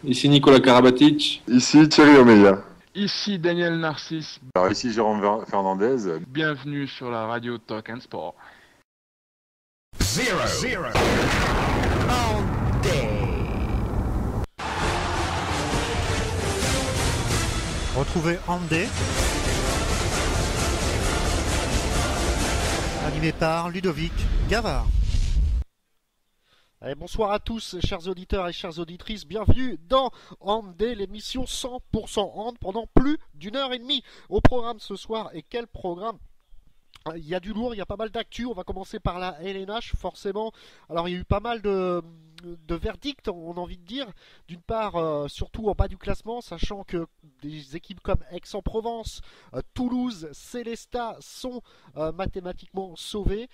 Ici Nicolas Karabatic. Ici Thierry Omeya. Ici Daniel Narcisse. Alors ici Jérôme Fernandez. Bienvenue sur la radio Talk and Sport. Zero. All day. Retrouvez Andé, animé par Ludovic Gavard. Allez, bonsoir à tous, chers auditeurs et chères auditrices. Bienvenue dans Andé, l'émission 100% Hand pendant plus d'une heure et demie. Au programme ce soir, et quel programme! Il y a du lourd, il y a pas mal d'actu. On va commencer par la LNH, forcément. Alors, il y a eu pas mal de verdicts, on a envie de dire. D'une part, surtout en bas du classement, sachant que des équipes comme Aix-en-Provence, Toulouse, Célestat sont mathématiquement sauvées.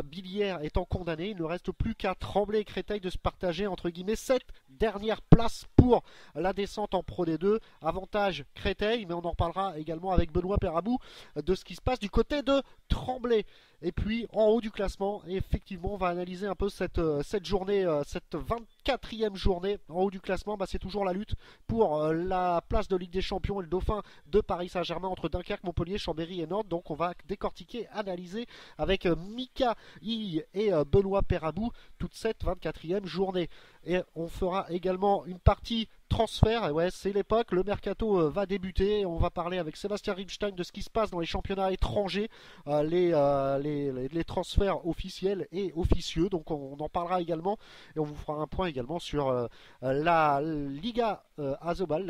Billière étant condamné, il ne reste plus qu'à Tremblay et Créteil de se partager entre guillemets cette dernière place pour la descente en Pro D2. Avantage Créteil, mais on en reparlera également avec Benoît Perabou de ce qui se passe du côté de Tremblay. Et puis en haut du classement, et effectivement on va analyser un peu cette journée, cette 24e journée en haut du classement. C'est toujours la lutte pour la place de Ligue des Champions et le dauphin de Paris Saint-Germain entre Dunkerque, Montpellier, Chambéry et Nantes. Donc on va décortiquer, analyser avec Mika I et Benoît Perabou toute cette 24e journée. Et on fera également une partie transfert, et ouais, c'est l'époque, le mercato va débuter. On va parler avec Sébastien Rimstein de ce qui se passe dans les championnats étrangers, les transferts officiels et officieux. Donc on en parlera également, et on vous fera un point également sur la Liga Asobal,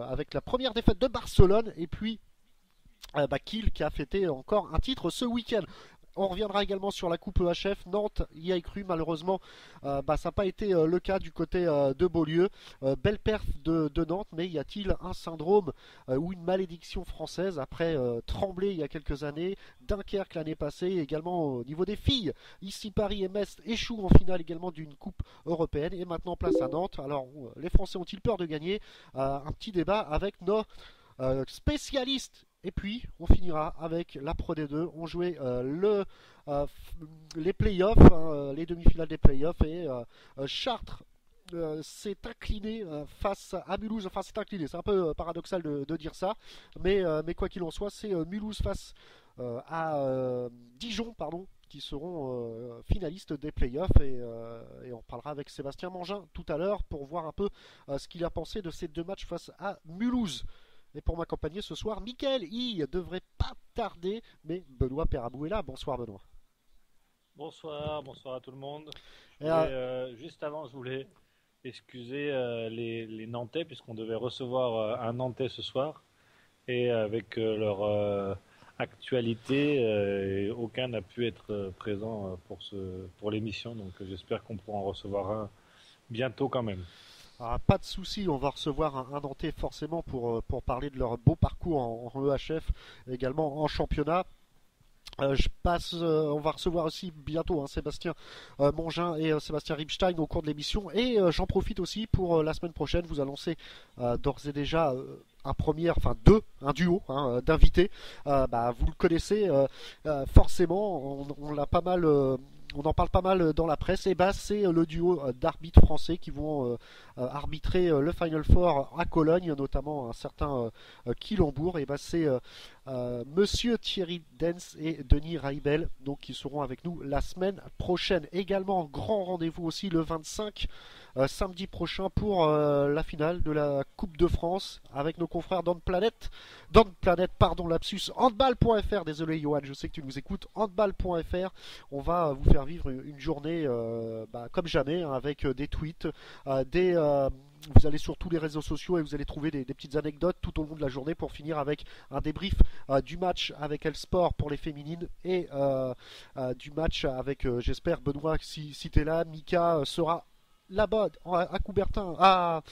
avec la première défaite de Barcelone, et puis Kiel qui a fêté encore un titre ce week-end. On reviendra également sur la Coupe EHF. Nantes y a cru, malheureusement ça n'a pas été le cas du côté de Beaulieu. Belle perf de Nantes, mais y a-t-il un syndrome ou une malédiction française après Tremblay il y a quelques années, Dunkerque l'année passée, également au niveau des filles. Ici Paris et Metz échouent en finale également d'une Coupe européenne, et maintenant place à Nantes. Alors les Français ont-ils peur de gagner? Un petit débat avec nos spécialistes. Et puis, on finira avec la Pro D2. On jouait les playoffs, les demi-finales des playoffs. Et Chartres s'est incliné face à Mulhouse. Enfin, c'est incliné, c'est un peu paradoxal de dire ça. Mais quoi qu'il en soit, c'est Mulhouse face à Dijon, qui seront finalistes des playoffs. Et on parlera avec Sébastien Mangin tout à l'heure pour voir un peu ce qu'il a pensé de ces deux matchs face à Mulhouse. Et pour m'accompagner ce soir, Mickaël, il devrait pas tarder, mais Benoît Perabou est là. Bonsoir Benoît. Bonsoir à tout le monde. Juste avant, je voulais excuser les Nantais, puisqu'on devait recevoir un Nantais ce soir. Et avec leur actualité, aucun n'a pu être présent pour l'émission. Donc j'espère qu'on pourra en recevoir un bientôt quand même. Ah, pas de souci, on va recevoir un Nantais forcément pour parler de leur beau parcours en EHF, également en championnat. On va recevoir aussi bientôt Sébastien Mangin et Sébastien Rimstein au cours de l'émission. Et j'en profite aussi pour la semaine prochaine vous annoncer d'ores et déjà un duo d'invités. Vous le connaissez forcément, on l'a pas mal. On en parle pas mal dans la presse. Et c'est le duo d'arbitres français qui vont arbitrer le Final Four à Cologne, notamment un certain Quillembourg. Et c'est Monsieur Thierry Dens et Denis Raibel, donc qui seront avec nous la semaine prochaine. Également, grand rendez-vous aussi le 25 samedi prochain pour la finale de la Coupe de France avec nos confrères handball.fr, désolé Johan, je sais que tu nous écoutes, handball.fr. On va vous faire vivre une journée comme jamais, avec des tweets, vous allez sur tous les réseaux sociaux et vous allez trouver des petites anecdotes tout au long de la journée, pour finir avec un débrief du match avec Elsport pour les féminines, et du match avec, j'espère, Benoît, si tu es là, Mika sera là-bas à Coubertin, à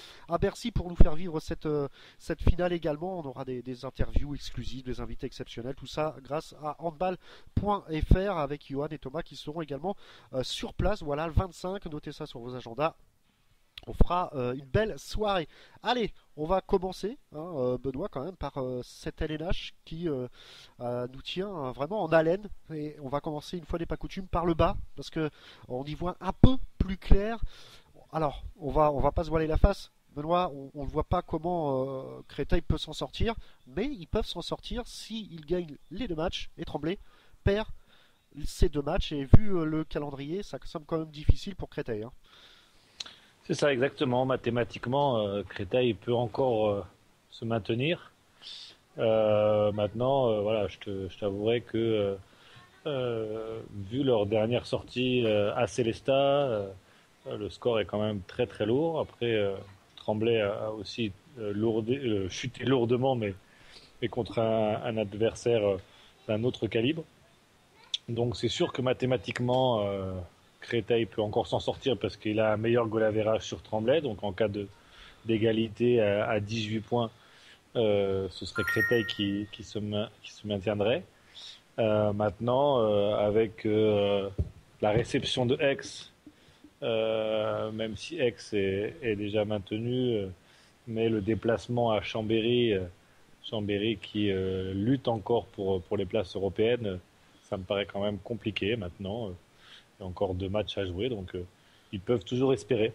Bercy, pour nous faire vivre cette finale également. On aura des interviews exclusives, des invités exceptionnels, tout ça grâce à handball.fr, avec Johan et Thomas qui seront également sur place. Voilà, le 25, notez ça sur vos agendas. On fera une belle soirée. Allez, on va commencer, Benoît, quand même, par cette LNH qui nous tient vraiment en haleine. Et on va commencer, une fois n'est pas coutume, par le bas, parce que on y voit un peu plus clair. Alors, on va pas se voiler la face. Benoît, on ne voit pas comment Créteil peut s'en sortir, mais ils peuvent s'en sortir s'ils gagnent les 2 matchs et Tremblay perd ces 2 matchs. Et vu le calendrier, ça semble quand même difficile pour Créteil. Hein. C'est ça, exactement. Mathématiquement, Créteil peut encore se maintenir. Maintenant, voilà, je t'avouerai que vu leur dernière sortie à Célestat, le score est quand même très très lourd. Après, Tremblay a aussi chuté lourdement, mais contre un adversaire d'un autre calibre. Donc c'est sûr que mathématiquement, Créteil peut encore s'en sortir parce qu'il a un meilleur goal average sur Tremblay. Donc en cas d'égalité à 18 points, ce serait Créteil qui se maintiendrait. Maintenant, avec la réception de Aix, même si Aix est déjà maintenu, mais le déplacement à Chambéry qui lutte encore pour les places européennes, ça me paraît quand même compliqué maintenant. Il y a encore 2 matchs à jouer, donc ils peuvent toujours espérer.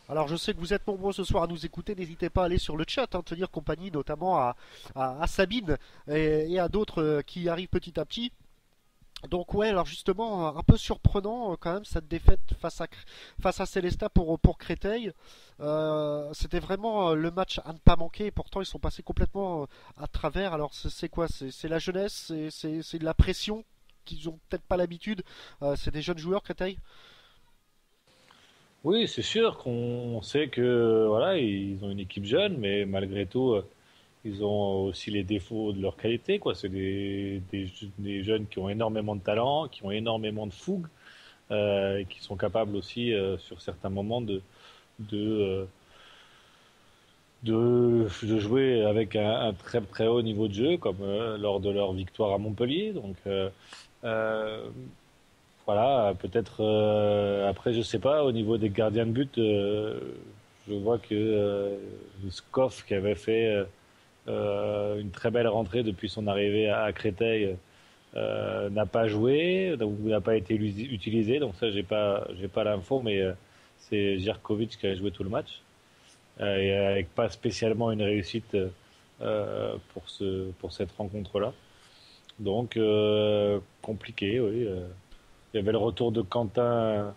Alors je sais que vous êtes nombreux ce soir à nous écouter, n'hésitez pas à aller sur le chat, tenir compagnie notamment à Sabine et à d'autres qui arrivent petit à petit. Donc ouais, alors justement, un peu surprenant quand même cette défaite face à Célestat pour Créteil. C'était vraiment le match à ne pas manquer, et pourtant ils sont passés complètement à travers. Alors c'est quoi? C'est la jeunesse, c'est de la pression qu'ils ont peut-être pas l'habitude. C'est des jeunes joueurs, Créteil. Oui, c'est sûr qu'on sait que voilà, ils ont une équipe jeune, mais malgré tout, ils ont aussi les défauts de leur qualité, quoi. C'est des jeunes qui ont énormément de talent, qui ont énormément de fougue, et qui sont capables aussi, sur certains moments, de, de jouer avec un très très haut niveau de jeu, comme lors de leur victoire à Montpellier. Donc voilà, peut-être après, je sais pas, au niveau des gardiens de but, je vois que Skoff, qui avait fait une très belle rentrée depuis son arrivée à Créteil, n'a pas joué, ou n'a pas été utilisé. Donc ça, j'ai pas l'info, mais c'est Jirkovic qui a joué tout le match, et avec pas spécialement une réussite pour cette rencontre-là. Donc compliqué, oui. Il y avait le retour de Quentin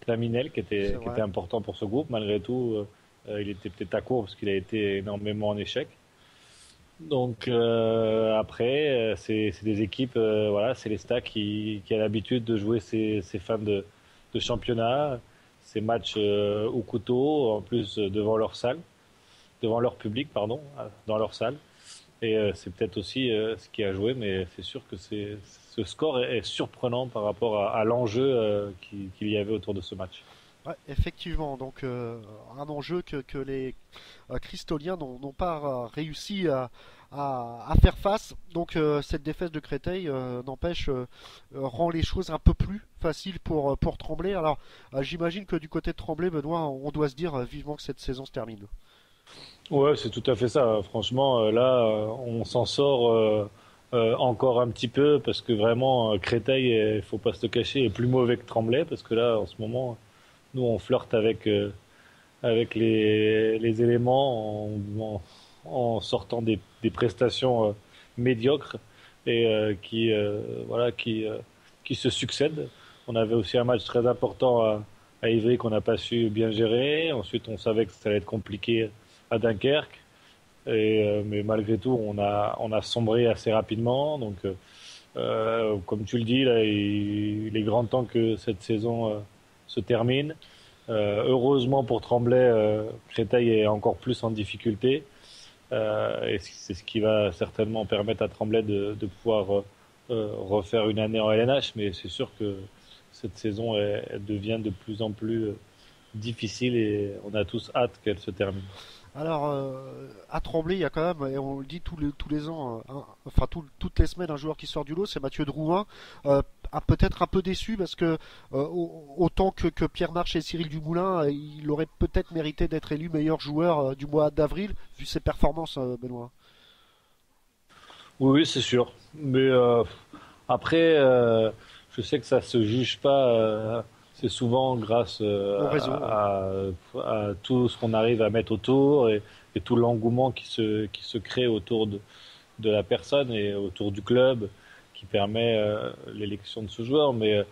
Minel qui était important pour ce groupe. Malgré tout, il était peut-être à court parce qu'il a été énormément en échec. Donc après, c'est des équipes, voilà, Célestat qui a l'habitude de jouer ces fins de championnat, ces matchs au couteau, en plus devant leur public, pardon, dans leur salle. Et c'est peut-être aussi ce qui a joué, mais c'est sûr que ce score est surprenant par rapport à l'enjeu qu'il y avait autour de ce match. Ouais, effectivement, donc un enjeu que les Cristoliens n'ont pas réussi à faire face. Donc cette défaite de Créteil n'empêche rend les choses un peu plus faciles pour Tremblay. Alors j'imagine que du côté de Tremblay, Benoît, on doit se dire vivement que cette saison se termine. Ouais, c'est tout à fait ça. Franchement, là, on s'en sort encore un petit peu parce que vraiment, Créteil, il faut pas se le cacher, est plus mauvais que Tremblay parce que là, en ce moment, nous, on flirte avec les éléments en sortant des prestations médiocres et qui se succèdent. On avait aussi un match très important à Ivry qu'on n'a pas su bien gérer. Ensuite, on savait que ça allait être compliqué à Dunkerque, mais malgré tout on a sombré assez rapidement. Donc comme tu le dis là, il est grand temps que cette saison se termine. Heureusement pour Tremblay, Créteil est encore plus en difficulté, et c'est ce qui va certainement permettre à Tremblay de pouvoir refaire une année en LNH, mais c'est sûr que cette saison elle devient de plus en plus difficile et on a tous hâte qu'elle se termine. Alors, à Tremblay, il y a quand même, et on le dit tous les ans, toutes les semaines, un joueur qui sort du lot, c'est Mathieu Drouin. Peut-être un peu déçu parce que autant que Pierre March et Cyril Dumoulin, il aurait peut-être mérité d'être élu meilleur joueur du mois d'avril, vu ses performances, Benoît. Oui, c'est sûr. Mais après, je sais que ça se juge pas. c'est souvent grâce Au réseau, à tout ce qu'on arrive à mettre autour et tout l'engouement qui se crée autour de la personne et autour du club qui permet l'élection de ce joueur. Mais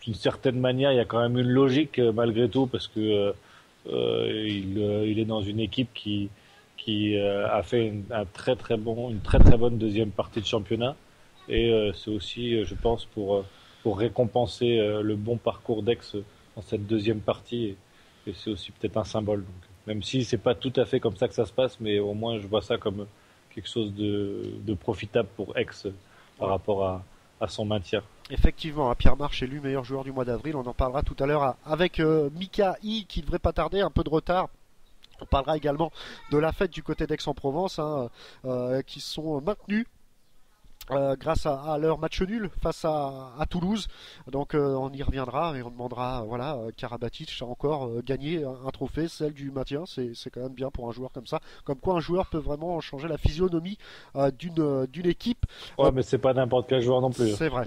d'une certaine manière, il y a quand même une logique malgré tout parce que il est dans une équipe qui a fait une très très bonne deuxième partie de championnat et c'est aussi, je pense, pour récompenser le bon parcours d'Aix dans cette deuxième partie et c'est aussi peut-être un symbole. Donc, même si c'est pas tout à fait comme ça que ça se passe, mais au moins je vois ça comme quelque chose de profitable pour Aix par rapport à son maintien. Effectivement, Pierre Marche élu meilleur joueur du mois d'avril. On en parlera tout à l'heure avec Mika I qui devrait pas tarder, un peu de retard. On parlera également de la fête du côté d'Aix-en-Provence qui sont maintenus grâce à leur match nul face à Toulouse. Donc on y reviendra et on demandera, Karabatic a encore gagné un trophée, celle du maintien. C'est quand même bien pour un joueur comme ça. Comme quoi un joueur peut vraiment changer la physionomie d'une équipe. Ouais, mais c'est pas n'importe quel joueur non plus. C'est vrai,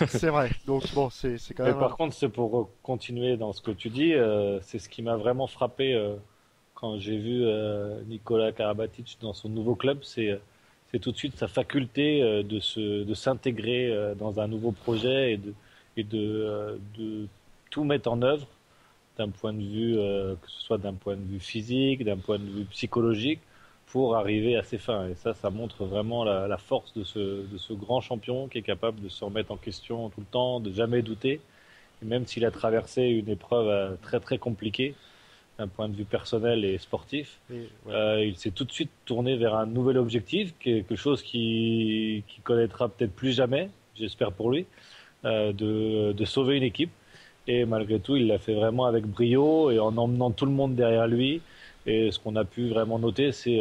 c'est vrai. Donc bon, c'est quand même. Mais par contre, c'est pour continuer dans ce que tu dis, c'est ce qui m'a vraiment frappé quand j'ai vu Nikola Karabatic dans son nouveau club, c'est tout de suite sa faculté de s'intégrer dans un nouveau projet et de tout mettre en œuvre d'un point de vue, que ce soit d'un point de vue physique, d'un point de vue psychologique, pour arriver à ses fins. Et ça montre vraiment la force de ce grand champion qui est capable de se remettre en question tout le temps, de jamais douter. Et même s'il a traversé une épreuve très très compliquée, d'un point de vue personnel et sportif, il s'est tout de suite tourné vers un nouvel objectif, quelque chose qu'il connaîtra peut-être plus jamais, j'espère pour lui, de sauver une équipe. Et malgré tout, il l'a fait vraiment avec brio et en emmenant tout le monde derrière lui. Et ce qu'on a pu vraiment noter, c'est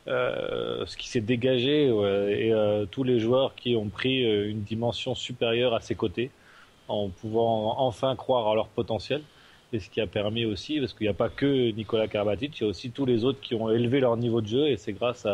ce qui s'est dégagé et tous les joueurs qui ont pris une dimension supérieure à ses côtés, en pouvant enfin croire à leur potentiel. Et ce qui a permis aussi, parce qu'il n'y a pas que Nikola Karabatic, il y a aussi tous les autres qui ont élevé leur niveau de jeu et c'est grâce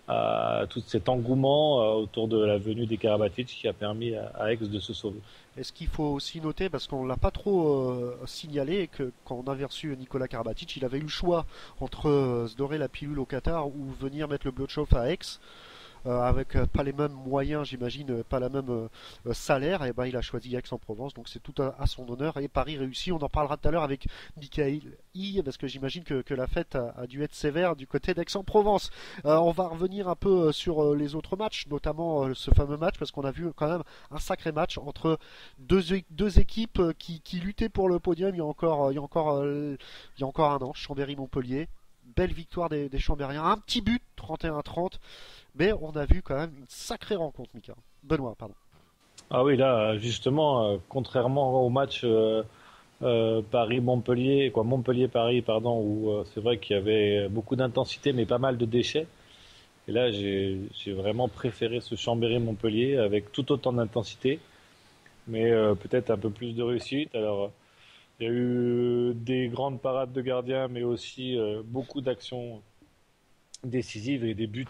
à tout cet engouement autour de la venue des Karabatic qui a permis à Aix de se sauver. Et ce qu'il faut aussi noter, parce qu'on ne l'a pas trop signalé, que quand on avait reçu Nikola Karabatic, il avait eu le choix entre se dorer la pilule au Qatar ou venir mettre le Blotchov à Aix. Avec pas les mêmes moyens, j'imagine, pas la même salaire, et ben il a choisi Aix-en-Provence, donc c'est tout à son honneur et Paris réussi. On en parlera tout à l'heure avec Michael I, parce que j'imagine que la fête a dû être sévère du côté d'Aix-en-Provence. On va revenir un peu sur les autres matchs, notamment ce fameux match, parce qu'on a vu quand même un sacré match entre deux équipes qui luttaient pour le podium il y a encore un an, Chambéry-Montpellier. Belle victoire des Chambériens, un petit but, 31-30. Mais on a vu quand même une sacrée rencontre, Mika. Benoît, pardon. Ah oui, là, justement, contrairement au match Montpellier-Paris, pardon, où c'est vrai qu'il y avait beaucoup d'intensité, mais pas mal de déchets. Et là, j'ai vraiment préféré ce Chambéry-Montpellier avec tout autant d'intensité, mais peut-être un peu plus de réussite. Alors, il y a eu des grandes parades de gardiens, mais aussi beaucoup d'actions décisive et des buts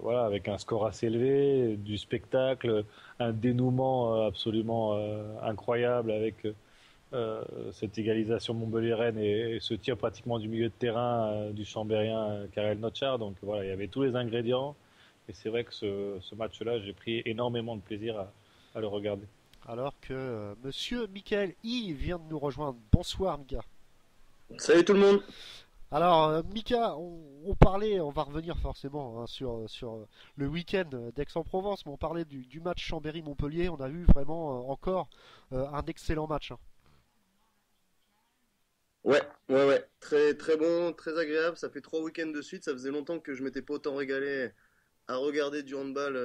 avec un score assez élevé, du spectacle, un dénouement absolument incroyable avec cette égalisation montpelliéraine et ce tir pratiquement du milieu de terrain du Chambérien Karel Notchar. Donc voilà, il y avait tous les ingrédients et c'est vrai que ce match-là, j'ai pris énormément de plaisir à le regarder. Alors que monsieur Michael I vient de nous rejoindre. Bonsoir Mika. Salut tout le monde. Alors, Mika, on va revenir forcément sur le week-end d'Aix-en-Provence, mais on parlait du match Chambéry-Montpellier. On a eu vraiment encore un excellent match. Ouais. Très, très bon, très agréable. Ça fait 3 week-ends de suite. Ça faisait longtemps que je m'étais pas autant régalé à regarder du handball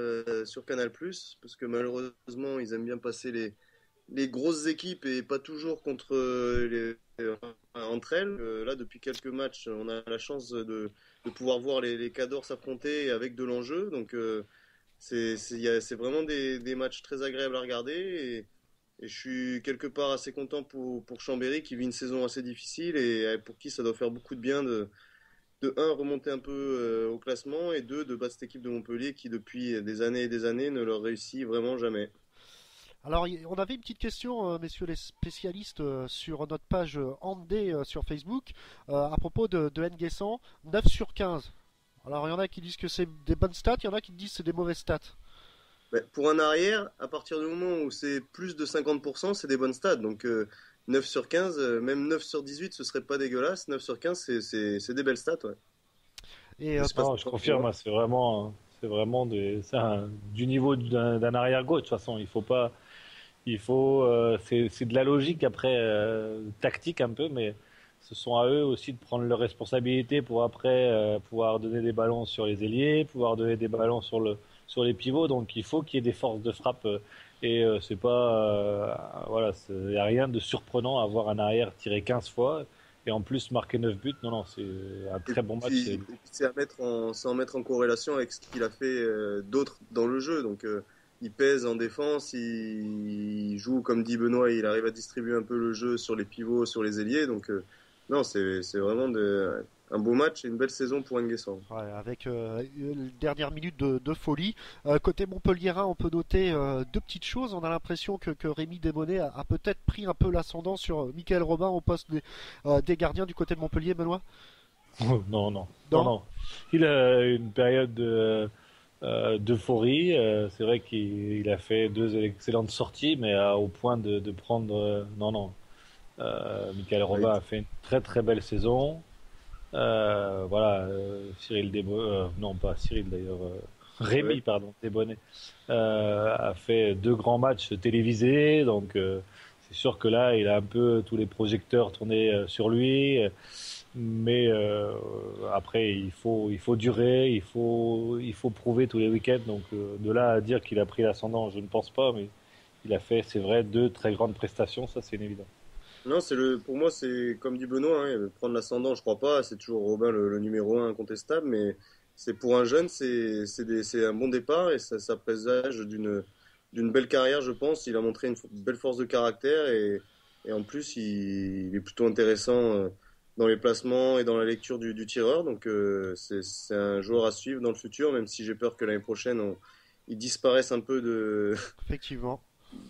sur Canal+, parce que malheureusement, ils aiment bien passer les grosses équipes et pas toujours entre elles. Là, depuis quelques matchs, on a la chance de pouvoir voir les cadors s'affronter avec de l'enjeu. Donc, c'est vraiment des matchs très agréables à regarder. Et je suis quelque part assez content pour Chambéry qui vit une saison assez difficile et pour qui ça doit faire beaucoup de bien de un, remonter un peu au classement et deux, de battre cette équipe de Montpellier qui, depuis des années et des années, ne leur réussit vraiment jamais. Alors, on avait une petite question, messieurs les spécialistes, sur notre page Handé sur Facebook, à propos de N'Guessan, 9 sur 15. Alors, il y en a qui disent que c'est des bonnes stats, il y en a qui disent que c'est des mauvaises stats. Pour un arrière, à partir du moment où c'est plus de 50%, c'est des bonnes stats. Donc 9 sur 15, même 9 sur 18, ce serait pas dégueulasse. 9 sur 15, c'est des belles stats, ouais. Et Non, je confirme, hein, c'est vraiment du niveau d'un arrière gauche. De toute façon, c'est de la logique après, tactique un peu, mais ce sont à eux aussi de prendre leurs responsabilités pour après pouvoir donner des ballons sur les ailiers, pouvoir donner des ballons sur les pivots. Donc il faut qu'il y ait des forces de frappe et c'est pas voilà, il y a rien de surprenant à voir un arrière tirer 15 fois et en plus marquer 9 buts. Non, c'est un très bon match. C'est à mettre en corrélation avec ce qu'il a fait d'autres dans le jeu. Donc il pèse en défense, il joue comme dit Benoît, il arrive à distribuer un peu le jeu sur les pivots, sur les ailiers. Donc non, c'est vraiment un beau match et une belle saison pour N'Guessan. Ouais, avec une dernière minute de folie. Côté Montpelliérain, on peut noter deux petites choses. On a l'impression que Rémi Desbonnets a peut-être pris un peu l'ascendant sur Mickaël Robin au poste des gardiens du côté de Montpellier, Benoît. Non. Il a une période d'euphorie. C'est vrai qu'il a fait 2 excellentes sorties, mais au point de prendre... non. Mickaël Robin a fait une très très belle saison. Cyril Desbonnets, non pas Cyril d'ailleurs, Rémi pardon, Desbonnets a fait 2 grands matchs télévisés, donc c'est sûr que là il a un peu tous les projecteurs tournés sur lui, mais après il faut durer, il faut prouver tous les week-ends, donc de là à dire qu'il a pris l'ascendant, je ne pense pas, mais il a fait, c'est vrai, 2 très grandes prestations, ça c'est une évidence. Non, pour moi, c'est comme dit Benoît, hein, prendre l'ascendant, je crois pas. C'est toujours Robin le numéro 1 incontestable, mais pour un jeune, c'est un bon départ et ça présage d'une belle carrière, je pense. Il a montré une belle force de caractère et en plus, il est plutôt intéressant dans les placements et dans la lecture du tireur. Donc, c'est un joueur à suivre dans le futur, même si j'ai peur que l'année prochaine, il disparaisse un peu Effectivement.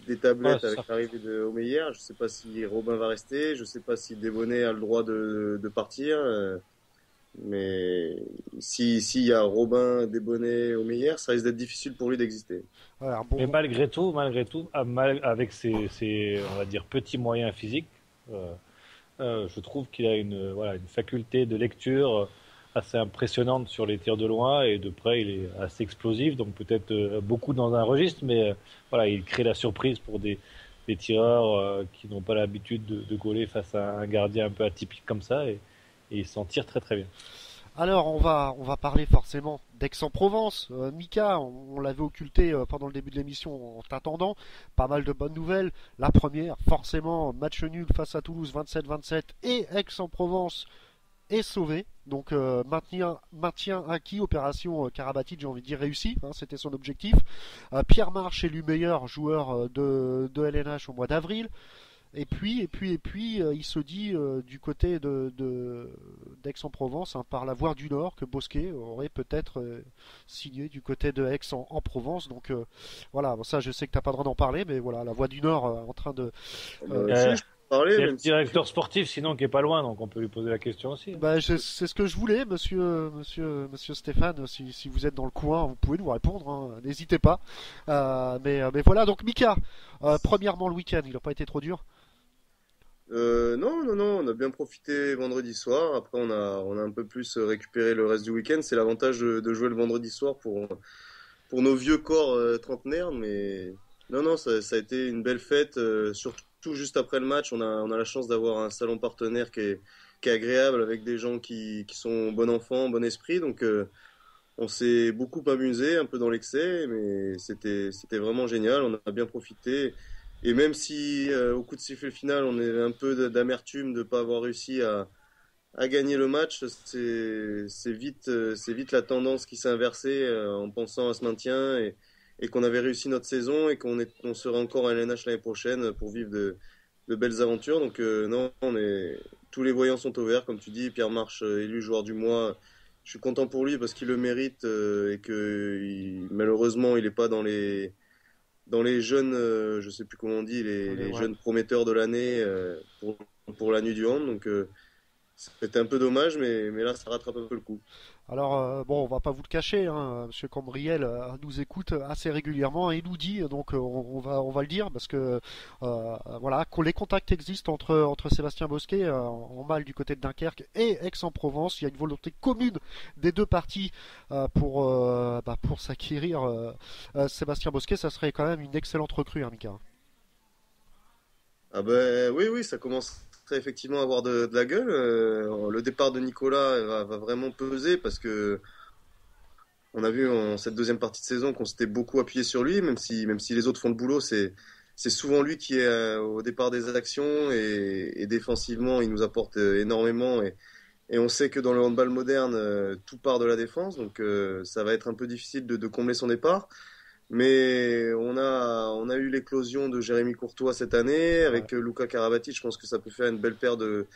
des tablettes avec l'arrivée de Omeyer. Je sais pas si Robin va rester, je sais pas si Desbonnets a le droit de partir, mais s'il y a Robin, Desbonnets, Omeyer, ça risque d'être difficile pour lui d'exister. Ouais, mais malgré tout, avec ses on va dire petits moyens physiques, je trouve qu'il a une faculté de lecture assez impressionnante sur les tirs de loin et de près il est assez explosif, donc peut-être beaucoup dans un registre, mais il crée la surprise pour des tireurs qui n'ont pas l'habitude de gauler face à un gardien un peu atypique comme ça, et il s'en tire très très bien. Alors on va parler forcément d'Aix-en-Provence. Mika, on l'avait occulté pendant le début de l'émission en t'attendant. Pas mal de bonnes nouvelles. La première, forcément, match nul face à Toulouse 27-27 et Aix-en-Provence est sauvé. Donc maintien acquis, opération Karabatic, j'ai envie de dire réussi, hein, c'était son objectif. Pierre Marche élu meilleur joueur de LNH au mois d'avril. Et puis, il se dit du côté d'Aix-en-Provence, hein, par la voie du Nord, que Bosquet aurait peut-être signé du côté de Aix en Provence. Donc voilà, ça je sais que tu n'as pas le droit d'en parler, mais voilà, la voie du Nord en train de... C'est le directeur sportif sinon qui est pas loin, donc on peut lui poser la question aussi. C'est ce que je voulais, monsieur Stéphane. Si vous êtes dans le coin, vous pouvez nous répondre, hein, n'hésitez pas. Mais voilà, donc Mika, premièrement le week-end, il n'a pas été trop dur? Non, on a bien profité vendredi soir. Après, on a un peu plus récupéré le reste du week-end. C'est l'avantage de jouer le vendredi soir pour nos vieux corps trentenaires. Mais non, ça a été une belle fête, surtout juste après le match. On a la chance d'avoir un salon partenaire qui est agréable, avec des gens qui sont bon enfant, bon esprit. Donc, on s'est beaucoup amusé, un peu dans l'excès, mais c'était vraiment génial. On a bien profité. Et même si au coup de sifflet final, on avait un peu d'amertume de ne pas avoir réussi à gagner le match, c'est vite la tendance qui s'est inversée en pensant à ce maintien et qu'on avait réussi notre saison et qu'on sera encore à LNH l'année prochaine pour vivre de belles aventures. Donc non, tous les voyants sont au vert, comme tu dis. Pierre Marche élu joueur du mois. Je suis content pour lui parce qu'il le mérite et que malheureusement il n'est pas dans dans les jeunes, je sais plus comment on dit, les jeunes prometteurs de l'année pour la nuit du hand. Donc c'était un peu dommage, mais là ça rattrape un peu le coup. Alors bon, on va pas vous le cacher, hein, Monsieur Cambriel nous écoute assez régulièrement et il nous dit, donc on va le dire parce que voilà, que les contacts existent entre Sébastien Bosquet en mal du côté de Dunkerque et Aix-en-Provence. Il y a une volonté commune des deux parties pour s'acquérir Sébastien Bosquet. Ça serait quand même une excellente recrue, hein, Mika. Ah ben oui, ça commence effectivement à avoir de la gueule. Le départ de Nicolas va vraiment peser parce que on a vu en cette deuxième partie de saison qu'on s'était beaucoup appuyé sur lui, même si les autres font le boulot, c'est souvent lui qui est au départ des actions et défensivement il nous apporte énormément et on sait que dans le handball moderne tout part de la défense, donc ça va être un peu difficile de combler son départ. Mais on a eu l'éclosion de Jérémy Courtois cette année avec Luka Karabatic. Je pense que ça peut faire une belle paire de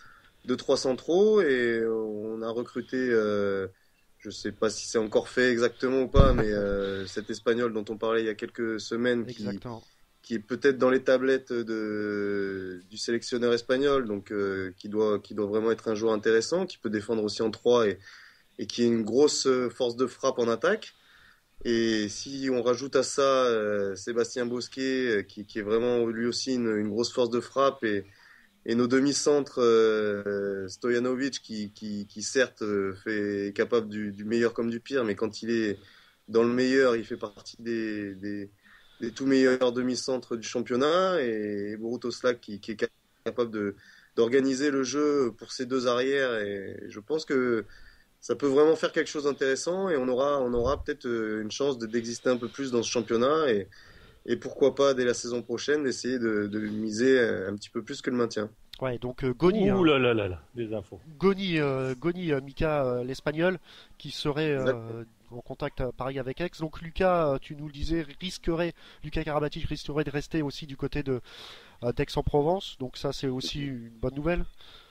3 centraux et on a recruté, je sais pas si c'est encore fait exactement ou pas, mais cet Espagnol dont on parlait il y a quelques semaines qui est peut-être dans les tablettes du sélectionneur espagnol, donc qui doit vraiment être un joueur intéressant, qui peut défendre aussi en 3 et qui a une grosse force de frappe en attaque. Et si on rajoute à ça Sébastien Bosquet, qui est vraiment lui aussi une grosse force de frappe, et nos demi-centres, Stojanovic, qui certes est capable du meilleur comme du pire, mais quand il est dans le meilleur, il fait partie des tout meilleurs demi-centres du championnat, et Borutoslak qui est capable d'organiser le jeu pour ses deux arrières, et je pense que ça peut vraiment faire quelque chose d'intéressant et on aura peut-être une chance d'exister un peu plus dans ce championnat et pourquoi pas dès la saison prochaine d'essayer de miser un petit peu plus que le maintien. Ouais, donc Goni. Ouh là là là là, des infos. Goni, Mika, l'Espagnol, qui serait en contact pareil avec Aix. Donc Lucas, tu nous le disais, Luka Karabatic risquerait de rester aussi du côté d'Aix-en-Provence. Donc ça, c'est aussi une bonne nouvelle.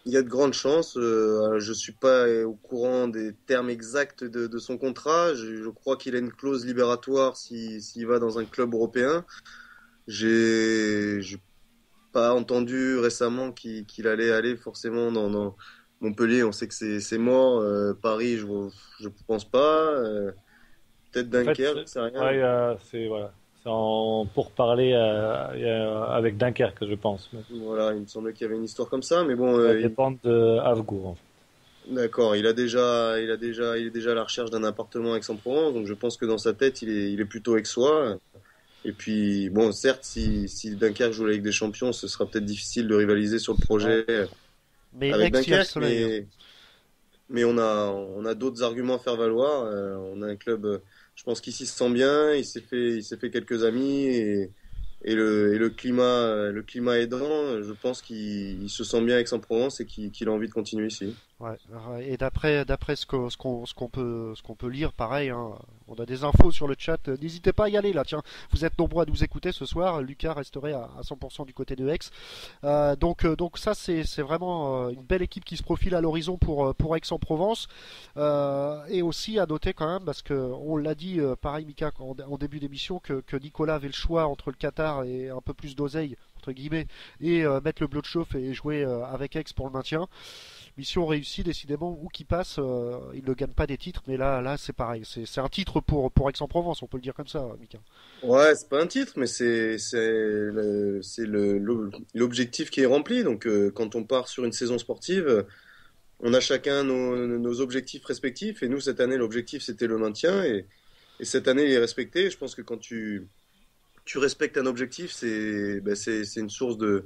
Il y a de grandes chances. Je suis pas au courant des termes exacts de son contrat. Je crois qu'il a une clause libératoire s'il va dans un club européen. J'ai pas entendu récemment qu'il allait aller forcément dans Montpellier. On sait que c'est mort. Paris, je pense pas. Peut-être Dunkerque, c'est rien. Ouais, c'est voilà. C'est en pourparlers avec Dunkerque, je pense. Voilà, il me semblait qu'il y avait une histoire comme ça, mais bon. Ça dépend de Havgour. En fait. D'accord, il est déjà à la recherche d'un appartement à Aix-en-Provence, donc je pense que dans sa tête, il est plutôt aixois. Et puis, bon, certes, si Dunkerque joue la Ligue des Champions, ce sera peut-être difficile de rivaliser sur le projet avec Dunkerque, mais on a d'autres arguments à faire valoir. On a un club, je pense qu'il s'y sent bien, il s'est fait quelques amis et le climat aidant, je pense qu'il se sent bien avec Aix-en-Provence et qu'il a envie de continuer ici. Ouais, et d'après ce qu'on peut lire, pareil, hein, on a des infos sur le chat. N'hésitez pas à y aller là. Tiens, vous êtes nombreux à nous écouter ce soir. Lucas resterait à 100% du côté de Aix. Donc ça c'est vraiment une belle équipe qui se profile à l'horizon pour Aix-en-Provence. Et aussi à noter quand même, parce que on l'a dit, pareil Mika en début d'émission, que Nicolas avait le choix entre le Qatar et un peu plus d'oseille entre guillemets et mettre le bleu de chauffe et jouer avec Aix pour le maintien. Mission réussie, décidément, où qu'il passe, il ne gagne pas des titres, mais là c'est pareil, c'est un titre pour Aix-en-Provence, on peut le dire comme ça, Mika. Ouais, c'est pas un titre, mais c'est l'objectif qui est rempli. Donc quand on part sur une saison sportive, on a chacun nos objectifs respectifs, et nous cette année l'objectif c'était le maintien, et cette année il est respecté. Je pense que quand tu respectes un objectif, c'est une source de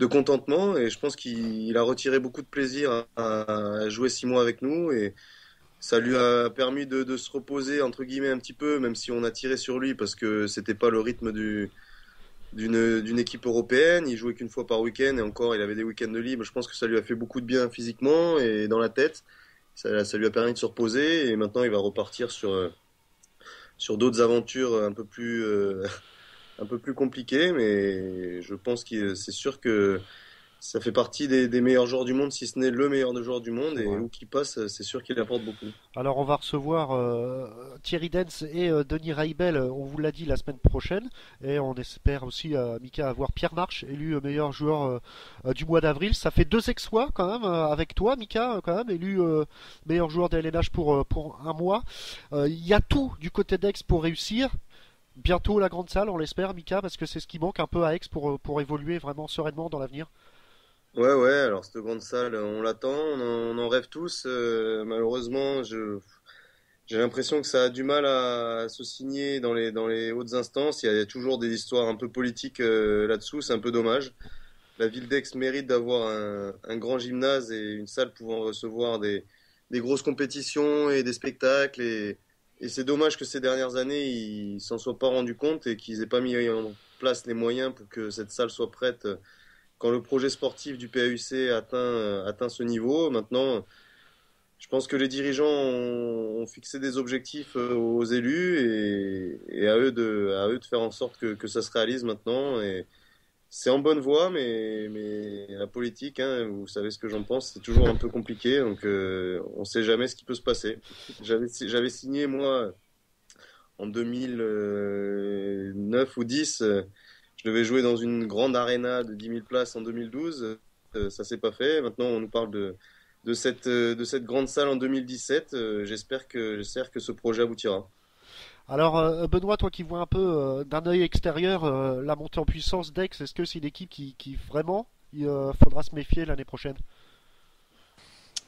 contentement, et je pense qu'il a retiré beaucoup de plaisir à jouer 6 mois avec nous, et ça lui a permis de se reposer entre guillemets un petit peu, même si on a tiré sur lui parce que c'était pas le rythme d'une équipe européenne. Il jouait qu'une fois par week-end, et encore il avait des week-ends de libre. Je pense que ça lui a fait beaucoup de bien physiquement et dans la tête. Ça lui a permis de se reposer, et maintenant il va repartir sur d'autres aventures un peu plus compliqué, mais je pense que c'est sûr que ça fait partie des meilleurs joueurs du monde, si ce n'est le meilleur joueur du monde, et Ouais. où qu'il passe, c'est sûr qu'il apporte beaucoup. Alors on va recevoir Thierry Dens et Denis Reibel, on vous l'a dit, la semaine prochaine. Et on espère aussi, Mika, avoir Pierre Marche, élu meilleur joueur du mois d'avril. Ça fait 2 exploits quand même avec toi, Mika, quand même, élu meilleur joueur de LNH pour un mois. Il y a tout du côté d'Aix pour réussir. Bientôt la grande salle, on l'espère, Mika, parce que c'est ce qui manque un peu à Aix pour évoluer vraiment sereinement dans l'avenir. Ouais, alors cette grande salle, on l'attend, on en rêve tous. Malheureusement, j'ai l'impression que ça a du mal à se signer dans les hautes instances. Il y a toujours des histoires un peu politiques là-dessous, c'est un peu dommage. La ville d'Aix mérite d'avoir un grand gymnase et une salle pouvant recevoir des grosses compétitions et des spectacles. Et c'est dommage que ces dernières années, ils s'en soient pas rendus compte et qu'ils aient pas mis en place les moyens pour que cette salle soit prête quand le projet sportif du PAUC atteint ce niveau. Maintenant, je pense que les dirigeants ont fixé des objectifs aux élus et à eux de faire en sorte que ça se réalise maintenant. Et c'est en bonne voie, mais la politique, hein, vous savez ce que j'en pense, c'est toujours un peu compliqué. Donc, on sait jamais ce qui peut se passer. J'avais signé, moi, en 2009 ou 10. Je devais jouer dans une grande arena de 10 000 places en 2012. Ça s'est pas fait. Maintenant, on nous parle de cette grande salle en 2017. J'espère que ce projet aboutira. Alors Benoît, toi qui vois un peu d'un œil extérieur la montée en puissance d'Aix, est-ce que c'est une équipe qui vraiment il faudra se méfier l'année prochaine?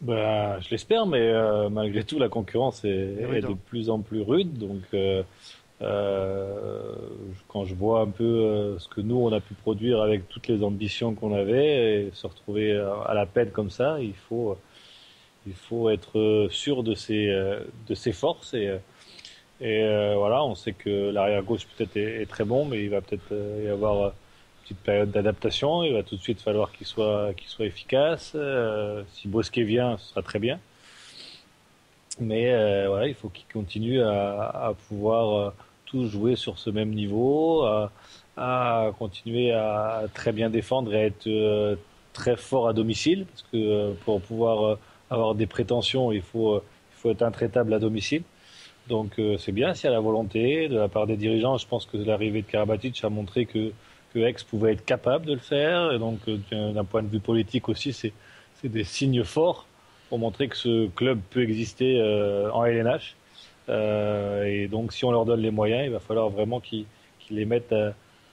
Bah, je l'espère, mais malgré tout, la concurrence est de plus en plus rude. Donc, quand je vois un peu ce que nous, on a pu produire avec toutes les ambitions qu'on avait et se retrouver à la peine comme ça, il faut être sûr de ses forces. Voilà, on sait que l'arrière gauche peut-être est très bon, mais il va peut-être y avoir une petite période d'adaptation. Il va tout de suite falloir qu'il soit efficace. Si Bosquet vient, ce sera très bien. Mais voilà, il faut qu'il continue à pouvoir tous jouer sur ce même niveau, à continuer à très bien défendre et à être très fort à domicile, parce que pour pouvoir avoir des prétentions, il faut être intraitable à domicile. Donc c'est bien s'il y a la volonté de la part des dirigeants. Je pense que l'arrivée de Karabatic a montré que Aix pouvait être capable de le faire. Et donc d'un point de vue politique aussi, c'est des signes forts pour montrer que ce club peut exister en LNH. Et donc si on leur donne les moyens, il va falloir vraiment qu'ils les mettent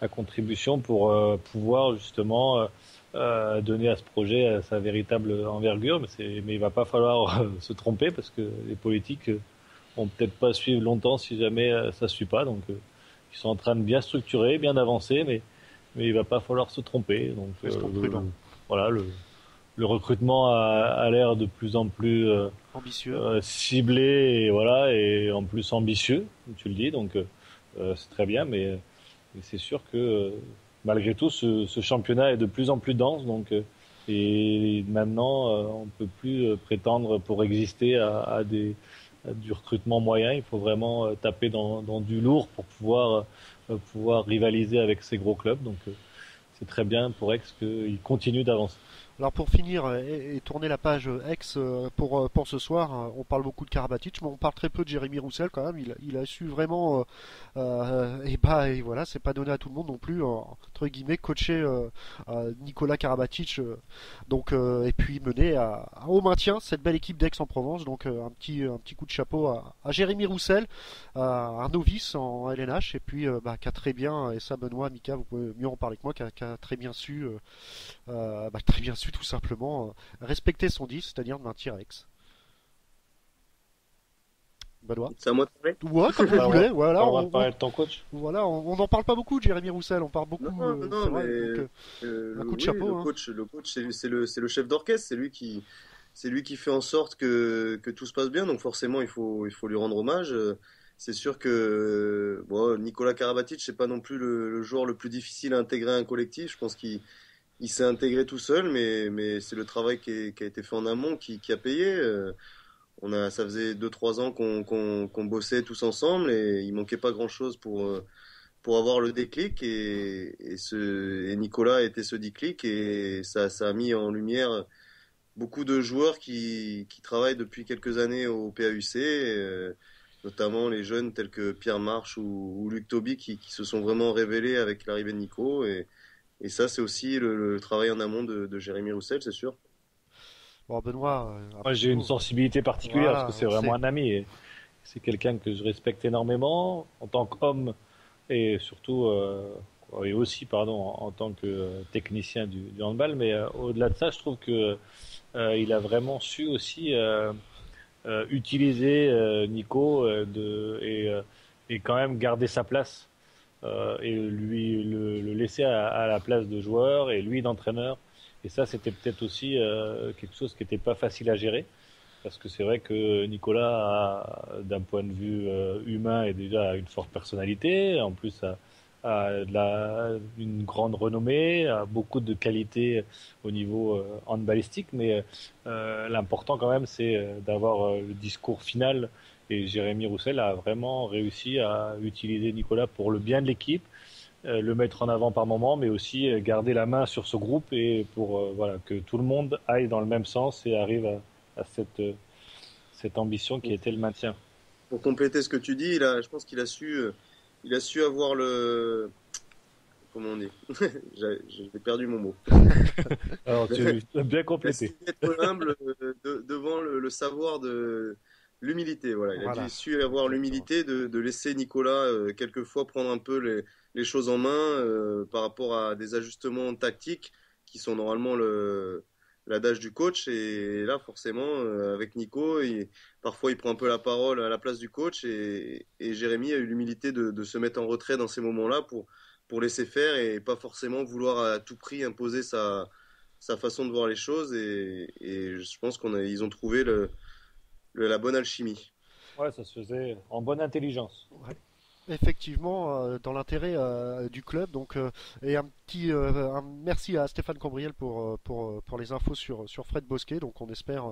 à contribution pour pouvoir justement donner à ce projet sa véritable envergure. Mais il va pas falloir se tromper, parce que les politiques vont peut-être pas suivre longtemps si jamais ça suit pas. Donc ils sont en train de bien structurer, bien avancer, mais il va pas falloir se tromper. Donc voilà, le recrutement a l'air de plus en plus ambitieux, ciblé, et voilà, et en plus ambitieux, comme tu le dis. Donc c'est très bien, mais c'est sûr que malgré tout, ce championnat est de plus en plus dense. Donc et maintenant, on peut plus prétendre pour exister à du recrutement moyen. Il faut vraiment taper dans du lourd pour pouvoir rivaliser avec ces gros clubs. Donc c'est très bien pour Aix qu'il continue d'avancer. Alors pour finir et tourner la page Aix pour ce soir, on parle beaucoup de Karabatic, mais on parle très peu de Jérémy Roussel quand même. Il a su vraiment et voilà, c'est pas donné à tout le monde non plus, entre guillemets, coacher Nicolas Karabatic, donc et puis mener au maintien cette belle équipe d'Aix-en-Provence. Donc un petit coup de chapeau à Jérémy Roussel, un novice en LNH, et puis qui a très bien, et ça Benoît, Mika, vous pouvez mieux en parler que moi, qui a très bien su tout simplement respecter son 10, c'est-à-dire de maintien à Aix. Benoît. C'est à moi de parler. Ouais, comme vous voulez. Voilà, on va parler de ton coach. Voilà, on n'en parle pas beaucoup de Jérémy Roussel, on parle beaucoup. Non, c'est vrai, mais donc, un coup de chapeau. Le coach, c'est le chef d'orchestre, c'est lui qui fait en sorte que tout se passe bien. Donc forcément, il faut lui rendre hommage. C'est sûr que Nicolas Karabatic, c'est pas non plus le joueur le plus difficile à intégrer à un collectif. Je pense qu'il s'est intégré tout seul, mais c'est le travail qui a été fait en amont qui a payé. Ça faisait 2-3 ans qu'on bossait tous ensemble, et il manquait pas grand-chose pour pour avoir le déclic et Nicolas a été ce déclic et ça a mis en lumière beaucoup de joueurs qui travaillent depuis quelques années au PAUC, notamment les jeunes tels que Pierre Marche ou Luc Toby qui se sont vraiment révélés avec l'arrivée de Nico et ça c'est aussi le travail en amont de Jérémy Roussel, c'est sûr. Bon, Benoît, moi j'ai une sensibilité particulière voilà, parce que c'est vraiment un ami et c'est quelqu'un que je respecte énormément en tant qu'homme et surtout et aussi en tant que technicien du handball, mais au-delà de ça je trouve que il a vraiment su aussi utiliser Nico et quand même garder sa place et lui le laisser à la place de joueur et lui d'entraîneur. Et ça, c'était peut-être aussi quelque chose qui n'était pas facile à gérer, parce que c'est vrai que Nicolas, d'un point de vue humain, est déjà une forte personnalité, en plus a une grande renommée, a beaucoup de qualités au niveau handballistique, mais l'important quand même, c'est d'avoir le discours final. Et Jérémy Roussel a vraiment réussi à utiliser Nicolas pour le bien de l'équipe, le mettre en avant par moment, mais aussi garder la main sur ce groupe et pour que tout le monde aille dans le même sens et arrive à cette ambition qui était le maintien. Pour compléter ce que tu dis, je pense qu'il a su avoir le... Comment on dit? J'ai perdu mon mot. Alors, tu as bien complété. Être humble devant le savoir de l'humilité. Voilà. Il a dû su avoir l'humilité de laisser Nicolas quelquefois prendre un peu les choses en main par rapport à des ajustements tactiques qui sont normalement l'adage du coach. Et là, forcément, avec Nico, parfois il prend un peu la parole à la place du coach et Jérémy a eu l'humilité de se mettre en retrait dans ces moments-là pour laisser faire et pas forcément vouloir à tout prix imposer sa façon de voir les choses. Et je pense qu'ils ont trouvé la bonne alchimie. Ouais, ça se faisait en bonne intelligence. Ouais. Effectivement, dans l'intérêt du club. Donc, et un merci à Stéphane Cambriel pour les infos sur Fred Bosquet. Donc, on espère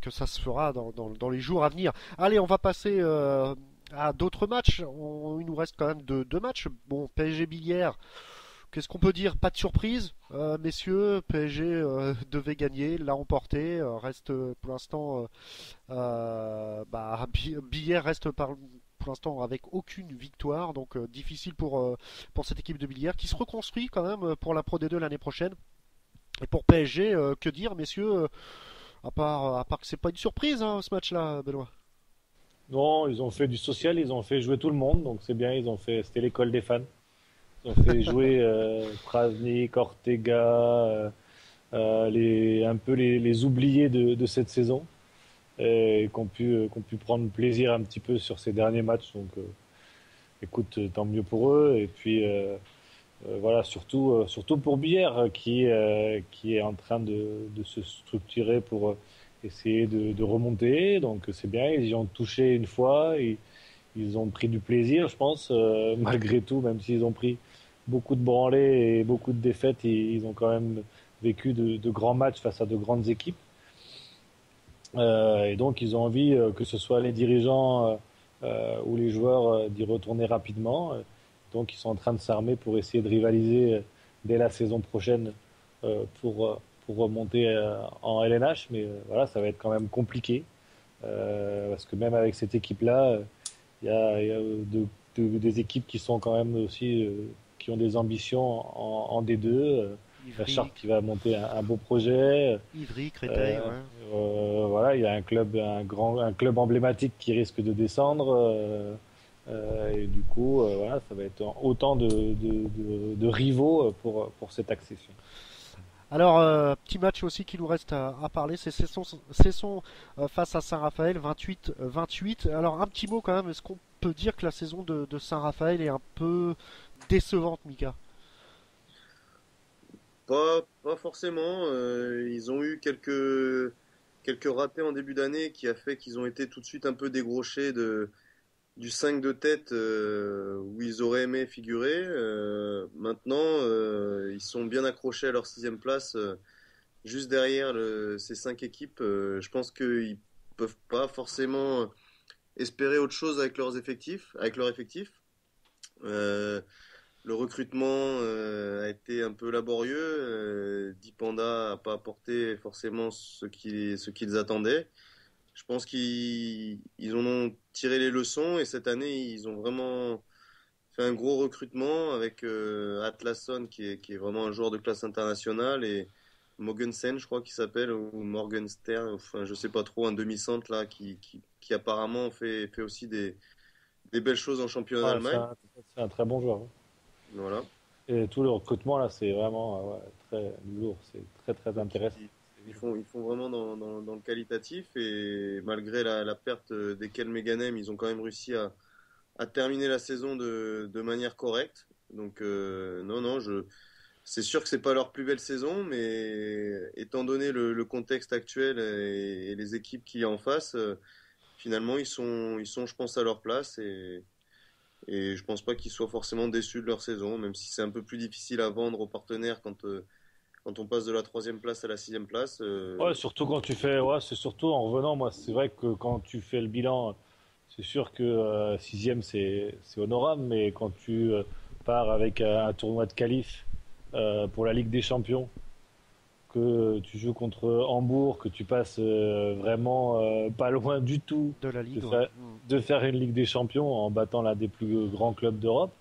que ça se fera dans les jours à venir. Allez, on va passer à d'autres matchs. Il nous reste quand même deux matchs. Bon, PSG Billière. Qu'est-ce qu'on peut dire? Pas de surprise, messieurs. PSG devait gagner, l'a emporté. Reste pour l'instant, Billière reste pour l'instant avec aucune victoire, donc difficile pour cette équipe de Billière qui se reconstruit quand même pour la Pro D2 l'année prochaine. Et pour PSG, que dire, messieurs, à part que c'est pas une surprise ce match-là, Benoît? Non, ils ont fait du social, ils ont fait jouer tout le monde, donc c'est bien. C'était l'école des fans. Ils ont fait jouer Praznik, Ortega, un peu les oubliés de cette saison. Et qu'on pu prendre plaisir un petit peu sur ces derniers matchs. Donc, écoute, tant mieux pour eux. Et puis, voilà, surtout pour Billière qui est en train de se structurer pour essayer de remonter. Donc, c'est bien. Ils y ont touché une fois. Ils ont pris du plaisir, je pense, malgré tout, même s'ils ont pris beaucoup de branlées et beaucoup de défaites. Ils ont quand même vécu de grands matchs face à de grandes équipes. Et donc ils ont envie que ce soit les dirigeants ou les joueurs d'y retourner rapidement. Donc ils sont en train de s'armer pour essayer de rivaliser dès la saison prochaine pour remonter en LNH. Mais voilà, ça va être quand même compliqué parce que même avec cette équipe-là, il y a des équipes qui sont quand même aussi qui ont des ambitions en D2. La Charte qui va monter un beau projet. Ivry, Créteil, voilà, il y a un club emblématique qui risque de descendre. Et du coup, voilà, ça va être autant de rivaux pour cette accession. Alors, petit match aussi qui nous reste à parler, c'est Cesson face à Saint-Raphaël, 28-28. Alors, un petit mot quand même, est-ce qu'on peut dire que la saison de Saint-Raphaël est un peu décevante, Mika? Pas forcément. Ils ont eu quelques ratés en début d'année qui a fait qu'ils ont été tout de suite un peu dégrochés du 5 de tête où ils auraient aimé figurer. Maintenant, ils sont bien accrochés à leur 6e place juste derrière ces 5 équipes. Je pense qu'ils peuvent pas forcément espérer autre chose avec leur effectif. Euh, le recrutement a été un peu laborieux. Dipanda n'a pas apporté forcément ce qu'ils attendaient. Je pense qu'ils en ont tiré les leçons et cette année, ils ont vraiment fait un gros recrutement avec Atlasson qui est vraiment un joueur de classe internationale et Mogensen, je crois qu'il s'appelle, ou Morgenstern, enfin je sais pas trop, un demi-centre là qui apparemment fait aussi des belles choses en championnat Ouais, d'Allemagne. c'est un très bon joueur. Voilà. Et tout le recrutement là, c'est vraiment très lourd, c'est très très intéressant. Ils font vraiment dans le qualitatif et malgré la perte d'Ekel Meganem, ils ont quand même réussi à terminer la saison de manière correcte. Donc non, c'est sûr que c'est pas leur plus belle saison, mais étant donné le contexte actuel et les équipes qu'il y a en face, finalement ils sont, je pense, à leur place et je pense pas qu'ils soient forcément déçus de leur saison, même si c'est un peu plus difficile à vendre aux partenaires quand on passe de la troisième place à la sixième place. Ouais, surtout quand tu fais, ouais, c'est surtout en revenant, moi, c'est vrai que quand tu fais le bilan, c'est sûr que sixième c'est honorable, mais quand tu pars avec un tournoi de qualif pour la Ligue des Champions, que tu joues contre Hambourg, que tu passes vraiment pas loin du tout De la Ligue, de faire une Ligue des Champions en battant l'un des plus grands clubs d'Europe.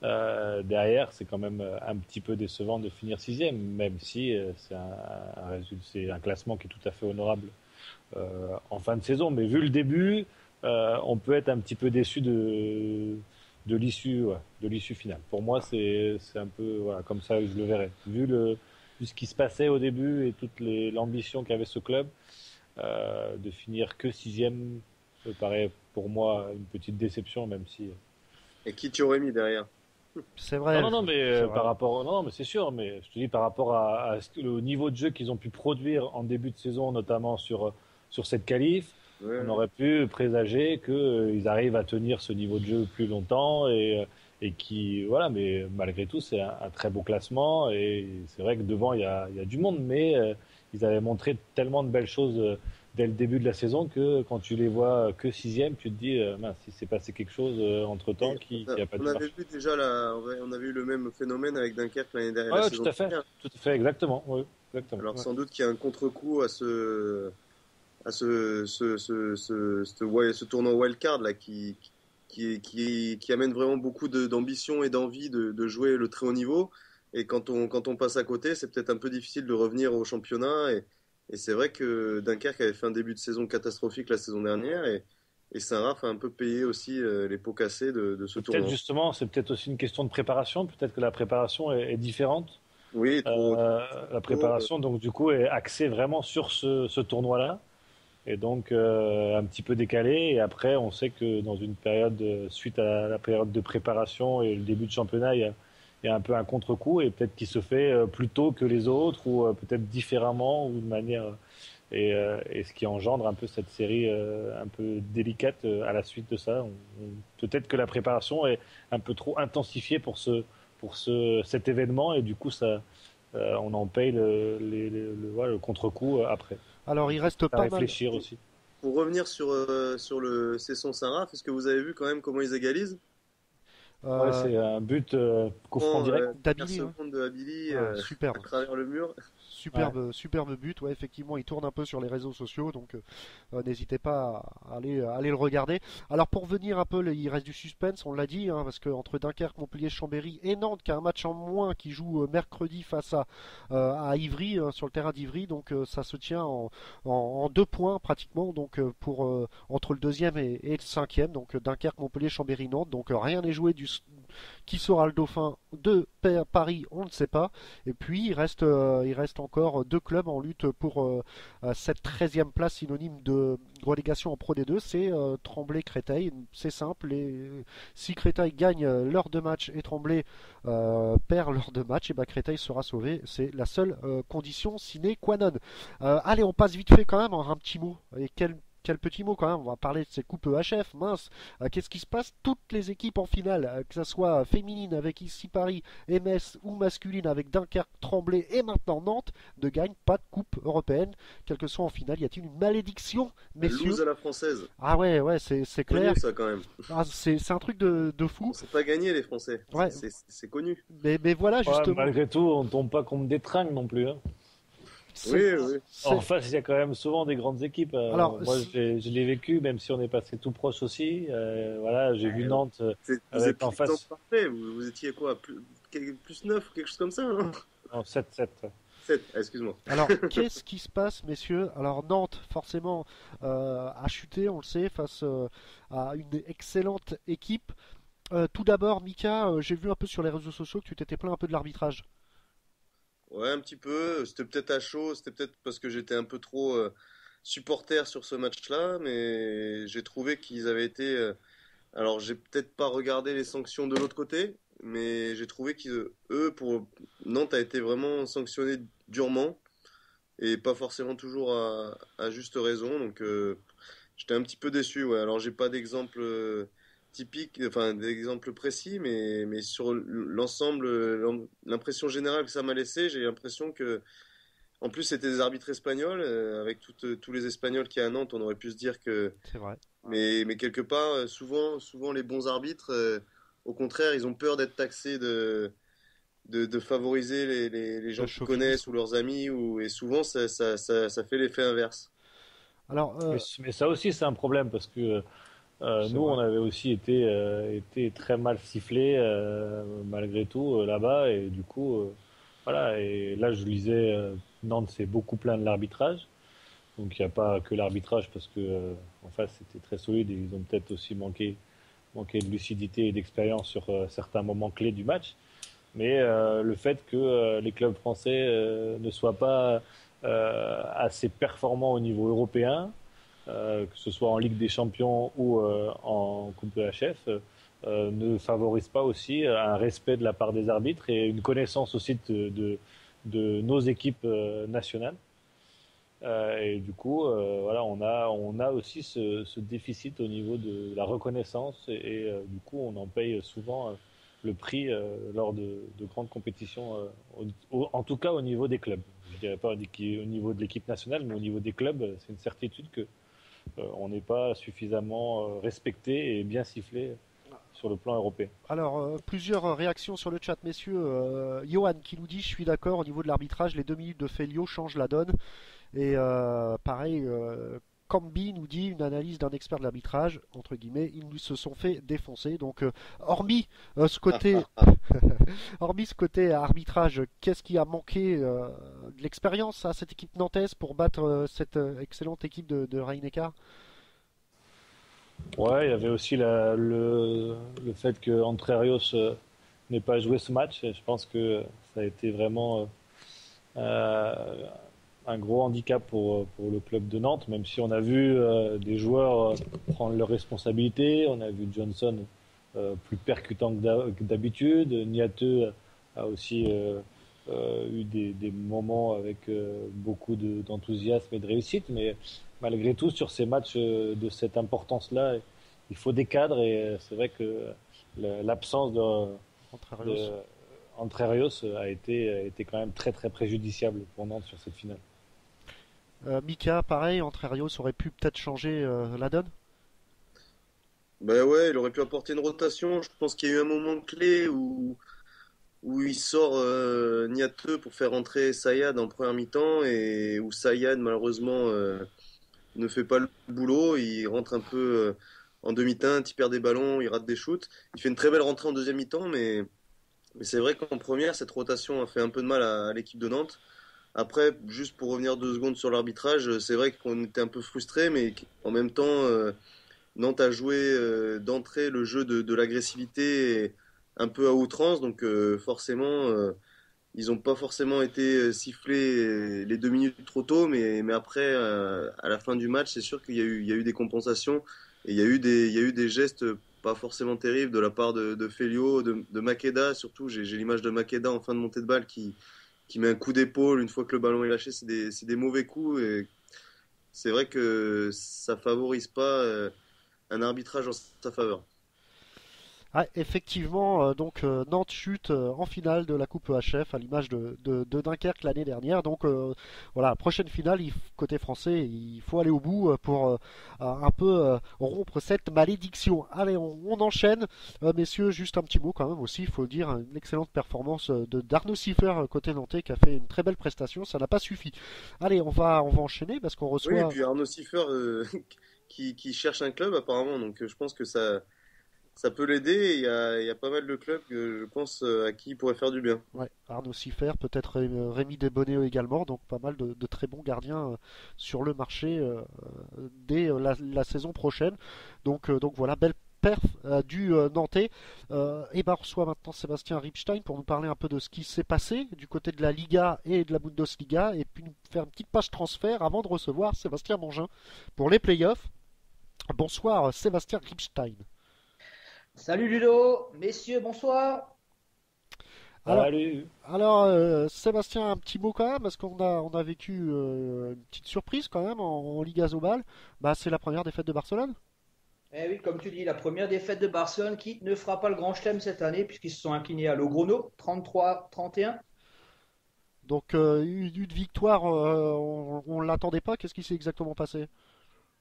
Derrière, c'est quand même un petit peu décevant de finir sixième, même si c'est un classement qui est tout à fait honorable en fin de saison. Mais vu le début, on peut être un petit peu déçu de l'issue finale. Pour moi, c'est un peu voilà, comme ça que je le verrais. Vu ce qui se passait au début et toute l'ambition qu'avait ce club, de finir que sixième, me paraît pour moi une petite déception, même si. Et qui tu aurais mis derrière? C'est vrai. Non, mais c'est vrai. par rapport, non, mais c'est sûr, mais je te dis par rapport au niveau de jeu qu'ils ont pu produire en début de saison, notamment sur cette qualif, Ouais. on aurait pu présager qu'ils arrivent à tenir ce niveau de jeu plus longtemps et qui, voilà, mais malgré tout, c'est un très beau classement et c'est vrai que devant il y a du monde, mais ils avaient montré tellement de belles choses dès le début de la saison que quand tu les vois que sixième, tu te dis, mince, il s'est passé quelque chose entre temps qui a pas dû On avait marcher. vu déjà on avait eu le même phénomène avec Dunkerque l'année dernière. La Ouais, saison tout à fait, dernière. exactement, oui, exactement. Alors Ouais. sans doute qu'il y a un contre-coup à ce tournoi wildcard là qui amène vraiment beaucoup d'ambition et d'envie de jouer le très haut niveau. Et quand on passe à côté, c'est peut-être un peu difficile de revenir au championnat. Et c'est vrai que Dunkerque avait fait un début de saison catastrophique la saison dernière. Et Saint-Raph a un peu payé aussi les pots cassés de ce Peut-être tournoi. justement, c'est peut-être aussi une question de préparation. Peut-être que la préparation est différente. Oui, trop. La préparation, donc du coup, est axée vraiment sur ce tournoi-là. Et donc un petit peu décalé. Et après, on sait que dans une période, suite à la période de préparation et le début de championnat, il y a un peu un contre-coup et peut-être qu'il se fait plus tôt que les autres ou peut-être différemment ou de manière. Et ce qui engendre un peu cette série un peu délicate à la suite de ça. Peut-être que la préparation est un peu trop intensifiée pour cet événement et du coup, on en paye le contre-coup après. Alors, il reste À pas mal. réfléchir aussi. Pour revenir sur le Cesson Saint-Raph, est-ce que vous avez vu quand même comment ils égalisent? Ouais, c'est un but coup franc direct. d'Abili, Première seconde de Abili superbe. à travers le mur. Superbe but, ouais, effectivement, il tourne un peu sur les réseaux sociaux, donc n'hésitez pas à aller le regarder. Alors pour venir un peu, il reste du suspense, on l'a dit, hein, parce que entre Dunkerque, Montpellier, Chambéry et Nantes, qui a un match en moins, qui joue mercredi face à Ivry, sur le terrain d'Ivry, donc ça se tient en 2 points pratiquement, donc pour entre le deuxième et le cinquième, donc Dunkerque, Montpellier, Chambéry, Nantes, donc rien n'est joué qui sera le dauphin de Paris, on ne sait pas. Et puis il reste encore 2 clubs en lutte pour cette 13e place synonyme de relégation en Pro D2, c'est Tremblay-Créteil. C'est simple, si Créteil gagne leurs 2 matchs et Tremblay perd leurs 2 matchs, et ben Créteil sera sauvé. C'est la seule condition sine qua non. Allez, on passe vite fait quand même un petit mot. Et quel petit mot quand même, on va parler de ces coupes EHF, mince. Qu'est-ce qui se passe? Toutes les équipes en finale, que ce soit féminine avec ici Paris et Metz ou masculine avec Dunkerque, Tremblay et maintenant Nantes, ne gagnent pas de coupe européenne, quel que soit en finale. Y a-t-il une malédiction, messieurs? Lose à la française. Ah ouais, c'est clair. Connu, ça quand même. Ah, c'est un truc de fou. On sait pas gagner les Français. Ouais. C'est connu. Mais voilà, Ouais, justement. malgré tout, on tombe pas comme des tringles non plus. Hein. Oui. En face, il y a quand même souvent des grandes équipes. Alors, moi, je l'ai vécu, même si on est passé tout proche aussi. Voilà, j'ai vu Nantes Vous avec êtes en face. parfait. Vous étiez quoi? Plus 9 ou quelque chose comme ça, non? En 7-7. 7, excuse-moi. Alors, qu'est-ce qui se passe, messieurs? Alors, Nantes, forcément, a chuté, on le sait, face à une excellente équipe. Tout d'abord, Mika, j'ai vu un peu sur les réseaux sociaux que tu t'étais plaint un peu de l'arbitrage. Ouais, un petit peu. C'était peut-être à chaud. C'était peut-être parce que j'étais un peu trop supporter sur ce match-là. Mais j'ai trouvé qu'ils avaient été. Alors, j'ai peut-être pas regardé les sanctions de l'autre côté. Mais j'ai trouvé pour Nantes a été vraiment sanctionné durement. Et pas forcément toujours à juste raison. Donc, j'étais un petit peu déçu. Ouais. Alors, j'ai pas d'exemple typique, enfin d'exemple précis, mais sur l'ensemble, l'impression générale que ça m'a laissé, j'ai l'impression que, en plus, c'était des arbitres espagnols, avec tous les Espagnols qu'il y a à Nantes, on aurait pu se dire que. C'est vrai. Mais quelque part, souvent les bons arbitres, au contraire, ils ont peur d'être taxés de favoriser les gens qu'ils connaissent ou leurs amis, et souvent ça fait l'effet inverse. Alors, Mais ça aussi, c'est un problème parce que nous, on avait aussi été très mal sifflés malgré tout là-bas. Et du coup, voilà. Et là, je lisais, Nantes s'est beaucoup plaint de l'arbitrage. Donc, il n'y a pas que l'arbitrage parce que en face, c'était très solide et ils ont peut-être aussi manqué de lucidité et d'expérience sur certains moments clés du match. Mais le fait que les clubs français ne soient pas assez performants au niveau européen, que ce soit en Ligue des Champions ou en Coupe de EHF, ne favorise pas aussi un respect de la part des arbitres et une connaissance aussi de nos équipes nationales. Et du coup, voilà, on a aussi ce déficit au niveau de la reconnaissance et du coup, on en paye souvent le prix lors de grandes compétitions, en tout cas au niveau des clubs. Je dirais pas au niveau de l'équipe nationale, mais au niveau des clubs, c'est une certitude que on n'est pas suffisamment respecté et bien sifflé sur le plan européen. Alors, plusieurs réactions sur le chat, messieurs. Johan qui nous dit: je suis d'accord, au niveau de l'arbitrage, les 2 minutes de Félio changent la donne. Et pareil, Cambi nous dit: une analyse d'un expert de l'arbitrage, entre guillemets, ils nous se sont fait défoncer. Donc, hormis ce côté, hormis ce côté arbitrage, qu'est-ce qui a manqué de l'expérience à cette équipe nantaise pour battre cette excellente équipe de Rhein-Neckar? Ouais, il y avait aussi le fait que Entre Rios n'ait pas joué ce match. Et je pense que ça a été vraiment un gros handicap pour le club de Nantes, même si on a vu des joueurs prendre leurs responsabilités. On a vu Johnson plus percutant que d'habitude. Niateux a aussi eu des moments avec beaucoup d'enthousiasme et de réussite, mais malgré tout, sur ces matchs de cette importance-là, il faut des cadres et c'est vrai que l'absence Entre Rios a été quand même très très préjudiciable pour Nantes sur cette finale. Mika, pareil, Entre Rios aurait pu peut-être changer la donne? Ben ouais, il aurait pu apporter une rotation. Je pense qu'il y a eu un moment clé où il sort Niateux pour faire entrer Sayad en première mi-temps et où Sayad malheureusement ne fait pas le boulot. Il rentre un peu en demi-teinte, il perd des ballons, il rate des shoots. Il fait une très belle rentrée en deuxième mi-temps, mais c'est vrai qu'en première, cette rotation a fait un peu de mal à l'équipe de Nantes. Après, juste pour revenir 2 secondes sur l'arbitrage, c'est vrai qu'on était un peu frustrés, mais en même temps, Nantes a joué d'entrée le jeu de l'agressivité un peu à outrance, donc forcément, ils n'ont pas forcément été sifflés les 2 minutes trop tôt, mais après, à la fin du match, c'est sûr qu'il y a eu des compensations et il y a eu des gestes pas forcément terribles de la part de Félio, de Makeda, surtout j'ai l'image de Makeda en fin de montée de balle qui met un coup d'épaule une fois que le ballon est lâché. C'est des mauvais coups et c'est vrai que ça favorise pas un arbitrage en sa faveur. Ah, effectivement, Nantes chute en finale de la Coupe EHF à l'image de Dunkerque l'année dernière. Donc voilà, prochaine finale, côté français, il faut aller au bout pour un peu rompre cette malédiction. Allez, on enchaîne. Messieurs, juste un petit mot quand même aussi, il faut le dire, une excellente performance d'Arnaud Siffer côté nantais qui a fait une très belle prestation, ça n'a pas suffi. Allez, on va enchaîner parce qu'on reçoit... Oui, et puis Arnaud Siffer qui cherche un club apparemment, donc je pense que ça peut l'aider. Il y a pas mal de clubs, je pense, à qui il pourrait faire du bien. Ouais, Arnaud Siffer, peut-être Rémi Desbonnets également, donc pas mal de très bons gardiens sur le marché dès la saison prochaine. Donc voilà, belle perf du Nantais. Et ben on reçoit maintenant Sébastien Ripstein pour nous parler un peu de ce qui s'est passé du côté de la Liga et de la Bundesliga, et puis nous faire une petite page transfert avant de recevoir Sébastien Mangin pour les playoffs. Bonsoir Sébastien Ripstein. Salut Ludo, messieurs, bonsoir. Alors Sébastien, un petit mot quand même, parce qu'on a vécu une petite surprise quand même en Liga Zobal. Bah, c'est la première défaite de Barcelone. Eh oui, comme tu dis, la première défaite de Barcelone qui ne fera pas le grand chelem cette année, puisqu'ils se sont inclinés à Logrono, 33-31. Donc une victoire, on ne l'attendait pas. Qu'est-ce qui s'est exactement passé?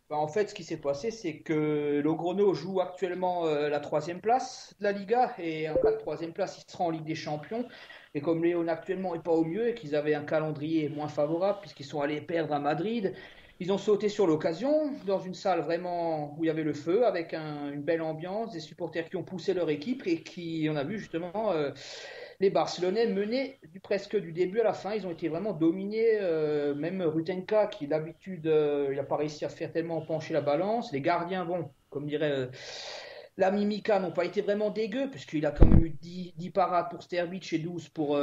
En fait, ce qui s'est passé, c'est que Logrono joue actuellement la 3e place de la Liga, et en cas de 3e place, il sera en Ligue des Champions. Et comme Léon actuellement n'est pas au mieux et qu'ils avaient un calendrier moins favorable puisqu'ils sont allés perdre à Madrid, ils ont sauté sur l'occasion dans une salle vraiment où il y avait le feu, avec une belle ambiance, des supporters qui ont poussé leur équipe et qui, on a vu justement, les Barcelonais menés presque du début à la fin. Ils ont été vraiment dominés, même Rutenka qui d'habitude il n'a pas réussi à faire tellement pencher la balance. Les gardiens, bon, comme dirait l'ami Mika, n'ont pas été vraiment dégueux puisqu'il a quand même eu 10 parades pour Sterbic et 12 pour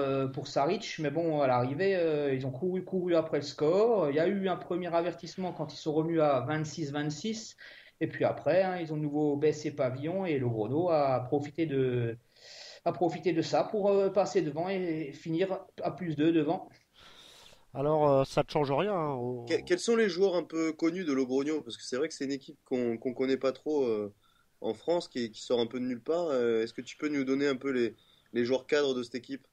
Saric. Mais bon, à l'arrivée, ils ont couru après le score. Il y a eu un premier avertissement quand ils sont revenus à 26-26. Et puis après, ils ont de nouveau baissé pavillon et Logrono a profité de ça pour passer devant et finir à +2 devant. Alors ça ne change rien. Quels sont les joueurs un peu connus de Logroño? Parce que c'est vrai que c'est une équipe qu'on connaît pas trop en France, qui sort un peu de nulle part. Est-ce que tu peux nous donner un peu les joueurs cadres de cette équipe?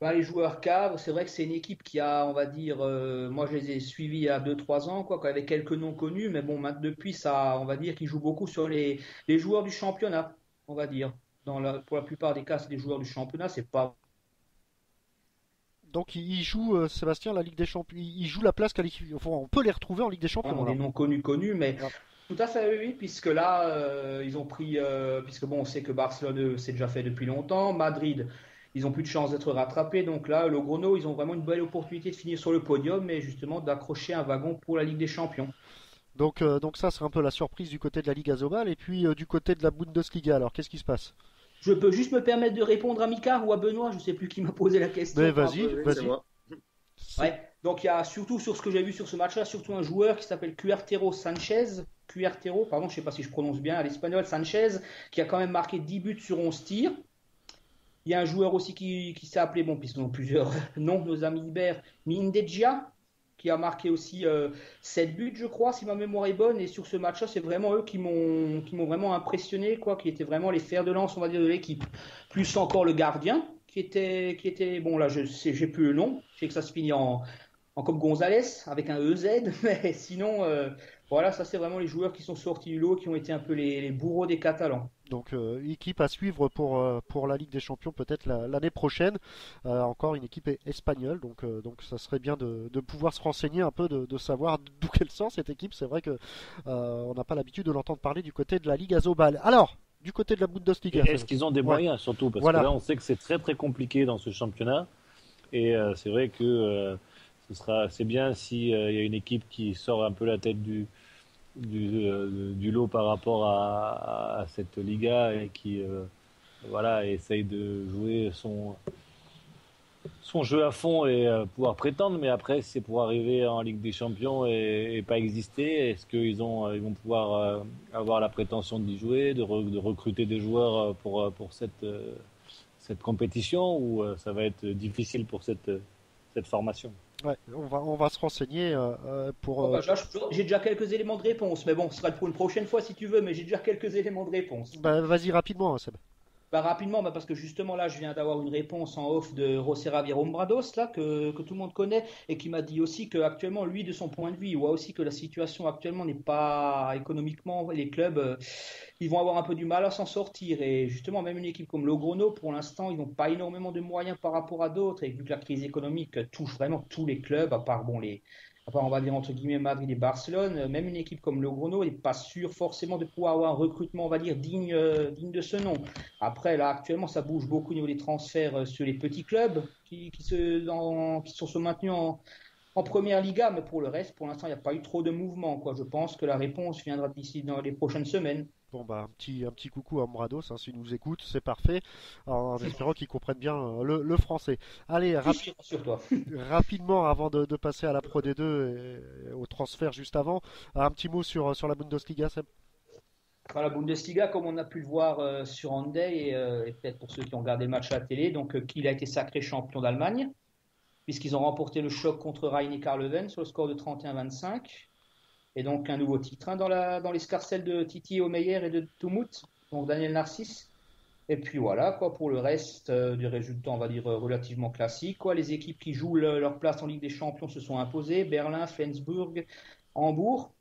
Les joueurs cadres, c'est vrai que c'est une équipe qui a, on va dire, moi je les ai suivis il y a 2-3 ans, avec quelques noms connus, mais bon, depuis ça, on va dire qu'ils jouent beaucoup sur les joueurs du championnat, on va dire. Pour la plupart des cas, c'est des joueurs du championnat, c'est pas. Donc il joue, Sébastien, la Ligue des Champions. Il joue la place qualifiée. Enfin, on peut les retrouver en Ligue des Champions. Des noms connus, mais tout à fait oui, puisque là, ils ont pris, puisque bon, on sait que Barcelone, c'est déjà fait depuis longtemps. Madrid, ils ont plus de chance d'être rattrapés. Donc là, Logrono, ils ont vraiment une belle opportunité de finir sur le podium et justement d'accrocher un wagon pour la Ligue des Champions. Donc ça, c'est un peu la surprise du côté de la Liga Zobal. Et puis du côté de la Bundesliga, alors qu'est-ce qui se passe? Je peux juste me permettre de répondre à Mika ou à Benoît, je ne sais plus qui m'a posé la question. Mais vas-y. C'est moi. Ouais. Donc il y a surtout sur ce que j'ai vu sur ce match-là, surtout un joueur qui s'appelle Cuartero Sanchez. Cuartero, pardon, je ne sais pas si je prononce bien à l'espagnol, Sanchez, qui a quand même marqué 10 buts sur 11 tirs. Il y a un joueur aussi qui s'est appelé, bon, puisqu'ils ont plusieurs noms, nos amis Ibert, Mindegia, qui a marqué aussi 7 buts, je crois, si ma mémoire est bonne. Et sur ce match-là, c'est vraiment eux qui m'ont vraiment impressionné, qui étaient vraiment les fers de lance, on va dire, de l'équipe. Plus encore le gardien, qui était bon, là, j'ai plus le nom. Je sais que ça se finit en comme Gonzalez, avec un EZ. Mais sinon, voilà, ça, c'est vraiment les joueurs qui sont sortis du lot, qui ont été un peu les bourreaux des Catalans. Donc équipe à suivre pour la Ligue des Champions peut-être l'année prochaine. Encore une équipe espagnole, donc ça serait bien de pouvoir se renseigner un peu, de savoir d'où qu'elle sort cette équipe. C'est vrai que on n'a pas l'habitude de l'entendre parler du côté de la Ligue Azobal. Alors, du côté de la Bundesliga. Est-ce qu'ils ont des moyens surtout? Parce que là, on sait que c'est très très compliqué dans ce championnat. Et c'est vrai que c'est bien s'il y a une équipe qui sort un peu la tête du lot par rapport à cette Liga et qui essaye de jouer son jeu à fond et pouvoir prétendre. Mais après, c'est pour arriver en Ligue des Champions et pas exister. Est-ce qu'ils vont pouvoir avoir la prétention d'y jouer, de recruter des joueurs pour cette compétition, ou ça va être difficile pour cette formation? Ouais, on va se renseigner pour. J'ai déjà quelques éléments de réponse, mais bon, ce sera pour une prochaine fois si tu veux, mais j'ai déjà quelques éléments de réponse. Vas-y rapidement, Seb. Rapidement, parce que justement là, je viens d'avoir une réponse en off de José Javier Hombrados, là, que tout le monde connaît, et qui m'a dit aussi qu'actuellement, lui, de son point de vue, il voit aussi que la situation actuellement n'est pas économiquement, les clubs, ils vont avoir un peu du mal à s'en sortir. Et justement, même une équipe comme Logroño, pour l'instant, ils n'ont pas énormément de moyens par rapport à d'autres, et vu que la crise économique touche vraiment tous les clubs, à part on va dire entre guillemets Madrid et Barcelone, même une équipe comme Logroño n'est pas sûre forcément de pouvoir avoir un recrutement, on va dire, digne de ce nom. Après, là, actuellement, ça bouge beaucoup au niveau des transferts sur les petits clubs qui sont maintenus en première Liga, mais pour le reste, pour l'instant, il n'y a pas eu trop de mouvement, quoi. Je pense que la réponse viendra d'ici dans les prochaines semaines. Bon un petit coucou à Morados, s'il nous écoute, c'est parfait. Alors, en espérant qu'il comprenne bien le français. Allez, rapidement avant de passer à la Pro D2 et au transfert juste avant, un petit mot sur la Bundesliga, Seb. La Bundesliga, comme on a pu le voir sur Hyundai et peut-être pour ceux qui ont regardé le match à la télé, donc il a été sacré champion d'Allemagne puisqu'ils ont remporté le choc contre Rhein-Neckar-Löwen sur le score de 31-25. Et donc un nouveau titre dans l'escarcelle de Titi Omeyer et de Tumut, donc Daniel Narcisse. Et puis voilà, pour le reste des résultats, on va dire relativement classiques. Les équipes qui jouent leur place en Ligue des Champions se sont imposées, Berlin, Flensburg, Hambourg.